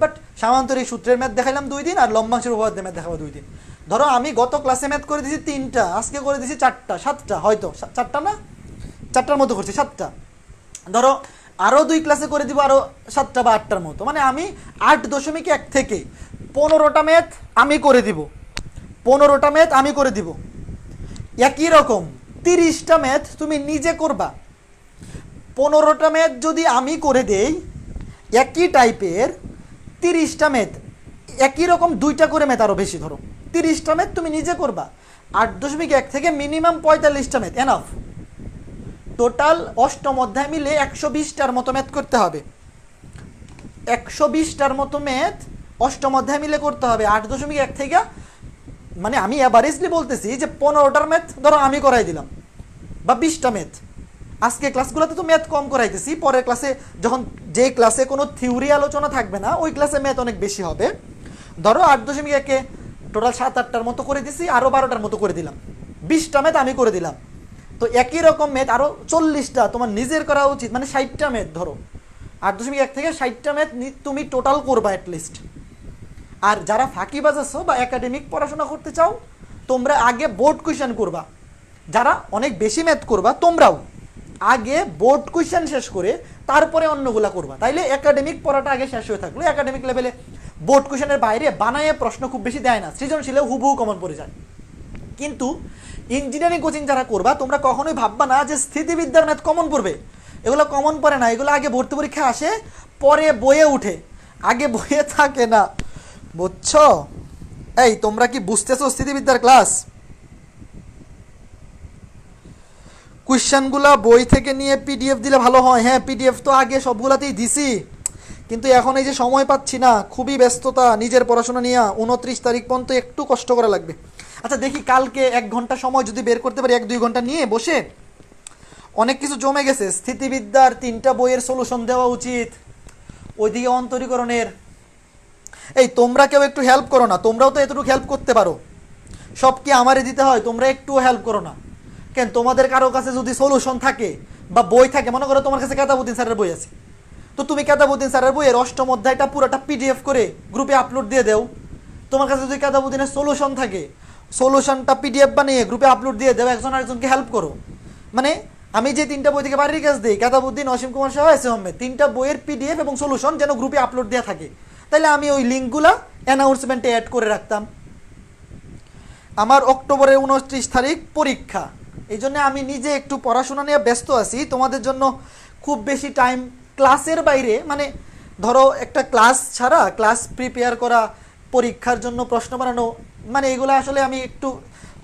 A: বাট সামান্তরিক সূত্রের ম্যাথ দেখাইলাম 2 দিন, আর লম্বাংশের উপপাদ্যের ম্যাথ দেখাবো 2 দিন। ধরো আমি গত ক্লাসে ম্যাথ করে দিয়েছি 3টা, আজকে করে দিয়েছি 4টা, 7টা, হয়তো 4টা না 4টার মতো করছি, 7টা। ধরো আরও 2 ক্লাসে করে দিব আরও 7টা বা 8টার মতো। মানে আমি 8.1 থেকে 15টা ম্যাথ আমি করে দিব, 15টা ম্যাথ আমি করে দিব। একই রকম 30টা ম্যাথ তুমি নিজে করবা। 15টা ম্যাথ যদি আমি করে দেই একই টাইপের, 30টা ম্যাথ একই রকম 2টা করে ম্যাথ, আরও বেশি ধরো 30টা ম্যাথ তুমি নিজে করবা। 8.1 থেকে মিনিমাম 45টা ম্যাথ এনাফ। টোটাল অষ্টম অধ্যায় মিলে 120টার মতো ম্যাথ করতে হবে। 120টার মতো ম্যাথ অষ্টম অধ্যায় মিলে করতে হবে 8.1 থেকে। মানে আমি অ্যাভারেজলি বলতেছি যে 15টার ম্যাথ ধরো আমি করাই দিলাম, বা 20টা ম্যাথ। আজকে ক্লাসগুলোতে তো ম্যাথ কম করাইতেছি, পরের ক্লাসে যখন যে ক্লাসে কোনো থিওরি আলোচনা থাকবে না ওই ক্লাসে ম্যাথ অনেক বেশি হবে। ধরো 8.1 টোটাল 7-8টার মতো করে দিছি, আরও 12টার মতো করে দিলাম, 20টা ম্যাথ আমি করে দিলাম। তো একই রকম ম্যাথ আরও 40টা তোমার নিজের করা উচিত, মানে 60টা ম্যাথ। ধরো 8.1 থেকে 60টা ম্যাথ তুমি টোটাল করবা অ্যাটলিস্ট। আর যারা ফাঁকিবাজ আছো বা একাডেমিক পড়াশোনা করতে চাও, তোমরা আগে বোর্ড কোয়েশ্চেন করবা। যারা অনেক বেশি ম্যাথ করবা তোমরাও আগে বোর্ড কোয়েশ্চেন শেষ করে তারপরে অন্যগুলা করবা। তাইলে একাডেমিক পড়াটা আগে শেষ হয়ে থাকলো। একাডেমিক লেভেলে বোর্ড কোয়েশ্চেনের বাইরে বানায় প্রশ্ন খুব বেশি দেয় না, সৃজনশীলে হুবহু কমন পড়ে যায়। কিন্তু ইঞ্জিনিয়ারিং কোচিং যারা করবা তোমরা কখনোই ভাববা না যে স্থিতিবিদ্যার ম্যাথ কমন পড়বে। এগুলো কমন পড়ে না, এগুলো আগে ভর্তি পরীক্ষা আসে, পরে বইয়ে উঠে, আগে বইয়ে থাকে না, বুঝছো? এই তোমরা কি বুঝতেছো স্থিতিবিদ্যার ক্লাস? কোয়েশ্চেনগুলো বই থেকে নিয়ে পিডিএফ দিলে ভালো হয়। হ্যাঁ, পিডিএফ তো আগে সবগুলাতেই দিছি, কিন্তু এখন এই যে সময় পাচ্ছি না, খুবই ব্যস্ততা নিজের পড়াশোনা নিয়ে। 29 তারিখ পর্যন্ত একটু কষ্ট করা লাগবে। আচ্ছা দেখি কালকে 1 ঘন্টা সময় যদি বের করতে পারি, 1-2 ঘন্টা নিয়ে বসে, অনেক কিছু জমে গেছে। স্থিতিবিদ্যার 3টা বইয়ের সলিউশন দেওয়া উচিত, ওইদিকে অন্তরীকরণের। এই তোমরা কেউ একটু হেল্প করো না? তোমরাও তো এতটুকু হেল্প করতে পারো। সব কি আমারে দিতে হয়? তোমরা একটুও হেল্প করো না কেন? তোমাদের কারো কাছে যদি সলিউশন থাকে বা বই থাকে, মনে করো তোমার কাছে কেতাবুদ্দিন স্যারের বই আছে, তো তুমি কেতাবুদ্দিন স্যারের বইয়ের অষ্টম অধ্যায়টা পুরোটা পিডিএফ করে গ্রুপে আপলোড দিয়ে দেও। তোমার কাছে যদি কেতাবুদ্দিনের সলিউশন থাকে, সলিউশনটা পিডিএফ বানিয়ে গ্রুপে আপলোড দিয়ে দেও, একজন আরেকজনকে হেল্প করো। মানে আমি যে 3টা বই থেকে বাড়ির কাজ দিই, কেতাবুদ্দিন, অসীম কুমার শাহ, এস আহমেদ, 3টা বইয়ের পিডিএফ এবং সলিউশন যেন গ্রুপে আপলোড দেওয়া থাকে, তাইলে আমি ওই লিঙ্কগুলা অ্যানাউন্সমেন্টে অ্যাড করে রাখতাম। আমার অক্টোবরের 29 তারিখ পরীক্ষা, এই জন্য আমি নিজে একটু পড়াশোনা নিয়ে ব্যস্ত আছি। তোমাদের জন্য খুব বেশি টাইম ক্লাসের বাইরে, মানে ধরো একটা ক্লাস ছাড়া ক্লাস প্রিপেয়ার করা, পরীক্ষার জন্য প্রশ্ন বানানো, মানে এগুলো আসলে আমি একটু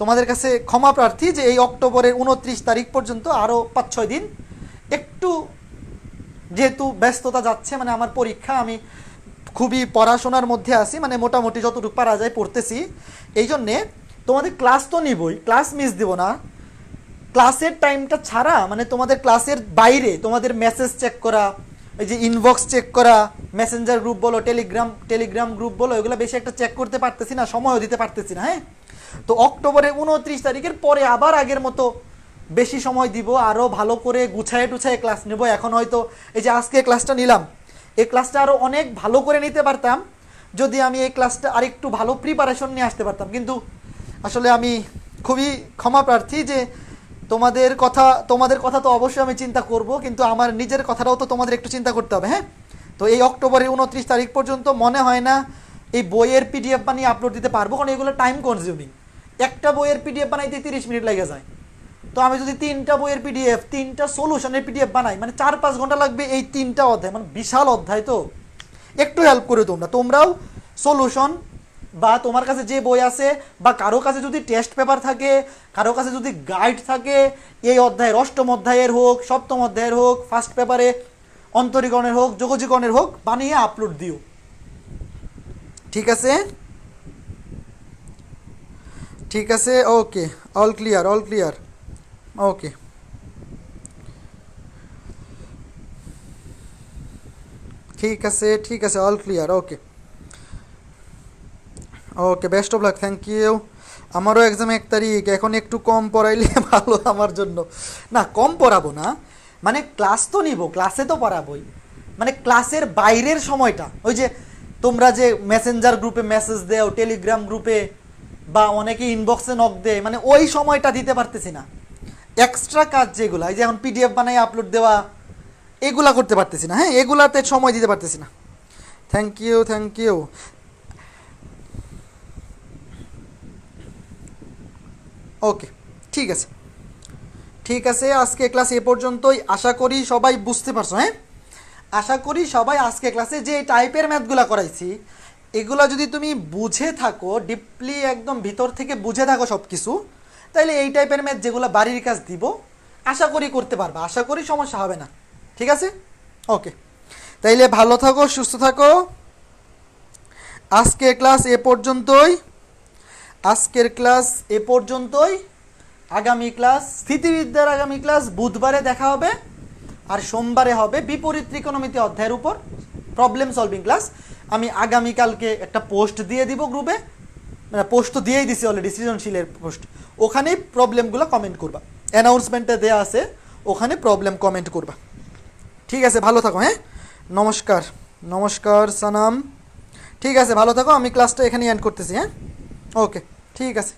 A: তোমাদের কাছে ক্ষমা প্রার্থী যে এই অক্টোবরের 29 তারিখ পর্যন্ত আরও 5-6 দিন একটু যেহেতু ব্যস্ততা যাচ্ছে, মানে আমার পরীক্ষা, আমি খুবই পড়াশোনার মধ্যে আছি, মানে মোটামুটি যতটুকু পারা যায় পড়তেছি। এই জন্যে তোমাদের ক্লাস তো নিবই, ক্লাস মিস দিব না। ক্লাসের টাইমটা ছাড়া, মানে তোমাদের ক্লাসের বাইরে তোমাদের মেসেজ চেক করা, এই যে ইনবক্স চেক করা, মেসেঞ্জার গ্রুপ বলো, টেলিগ্রাম গ্রুপ বলো, এগুলো বেশি একটা চেক করতে পারতেছি না, সময়ও দিতে পারতেছি না। হ্যাঁ, তো অক্টোবরের 29 তারিখের পরে আবার আগের মতো বেশি সময় দিব, আরও ভালো করে গুছায়ে টুছায়ে ক্লাস নেব। এখন হয়তো এই যে আজকে ক্লাসটা নিলাম, এই ক্লাসটা আরও অনেক ভালো করে নিতে পারতাম যদি আমি এই ক্লাসটা আরেকটু ভালো প্রিপারেশন নিয়ে আসতে পারতাম। কিন্তু আসলে আমি খুবই ক্ষমা প্রার্থী যে তোমাদের কথা তো অবশ্যই আমি চিন্তা করব, কিন্তু আমার নিজের কথাটাও তো তোমাদের একটু চিন্তা করতে হবে। হ্যাঁ, তো এই অক্টোবরের 29 তারিখ পর্যন্ত মনে হয় না এই বইয়ের পিডিএফ বানিয়ে আপলোড দিতে পারবো, কারণ এগুলো টাইম কনজিউমিং। একটা বইয়ের পিডিএফ বানাইতে 30 মিনিট লেগে যায়। তো আমি যদি 3টা বইয়ের পিডিএফ, 3টা সলিউশনের পিডিএফ বানাই, মানে 4-5 ঘন্টা লাগবে এই 3টা অধ্যায়, মানে বিশাল অধ্যায়। তো একটু হেল্প করে তোমরাও সলিউশন বা তোমার কাছে যে বই আছে, বা কারো কাছে যদি টেস্ট পেপার থাকে, কারো কাছে যদি গাইড থাকে, এই অধ্যায়ের অষ্টম অধ্যায়ের হোক, সপ্তম অধ্যায়ের হোক, ফার্স্ট পেপারে অন্তরীকরণের হোক, যোগজীকরণের হোক, বানিয়ে আপলোড দিও। ঠিক আছে, ঠিক আছে, ওকে, অল ক্লিয়ার, ওকে। ঠিক আছে, all clear. Okay okay, best of luck, thank you. আমারও এক্সাম 1 তারিখ, এখন একটু কম পড়াইলে ভালো আমার জন্য। না, কম পড়াবো না, মানে ক্লাস তো নিব, ক্লাসে তো পড়াবোই, মানে ক্লাসের বাইরের সময়টা, ওই যে তোমরা যে মেসেঞ্জার গ্রুপে মেসেজ দেও, টেলিগ্রাম গ্রুপে, বা অনেকে ইনবক্সে নক দেয়, মানে ওই সময়টা দিতে পারতেছি না। এক্সট্রা কাজ যেগুলো, এই যে এখন পিডিএফ বানাই আপলোড দেওয়া, এগুলা করতে পারতেছি না। হ্যাঁ, এগুলাতে সময় দিতে পারতেছি না। Thank you. ওকে, ঠিক আছে ঠিক আছে, আজকে ক্লাস এ পর্যন্তই। আশা করি সবাই বুঝতে পারছো। হ্যাঁ, আশা করি সবাই আজকে ক্লাসে যে টাইপের ম্যাথগুলো করাইছি, এগুলো যদি তুমি বুঝে থাকো, ডিপলি একদম ভিতর থেকে বুঝে থাকো সব কিছু, তাইলে এই টাইপের ম্যাথ যেগুলো বাড়ির কাজ দিব, আশা করি করতে পারবা, আশা করি সমস্যা হবে না। ঠিক আছে, ওকে, তাইলে ভালো থাকো, সুস্থ থাকো। আজকে ক্লাস এ পর্যন্তই, আজকের ক্লাস এ পর্যন্তই। আগামী ক্লাস স্থিতিবিদ্যার আগামী ক্লাস বুধবারে দেখা হবে, আর সোমবারে হবে বিপরীত ত্রিকোণমিতি অধ্যায়ের উপর প্রবলেম সলভিং ক্লাস। আমি আগামীকালকে একটা পোস্ট দিয়ে দিব গ্রুপে, মানে পোস্ট তো দিয়েই দিছি অলরেডি, সৃজনশীলের পোস্ট, ওখানেই প্রবলেমগুলো কমেন্ট করবা, অ্যানাউন্সমেন্টে দেওয়া আছে, ওখানে প্রবলেম কমেন্ট করবা। ঠিক আছে, ভালো থাকো। হ্যাঁ, নমস্কার সানাম। ঠিক আছে, ভালো থাকো, আমি ক্লাসটা এখানেই এন্ড করতেছি। হ্যাঁ, ওকে, ঠিক আছে।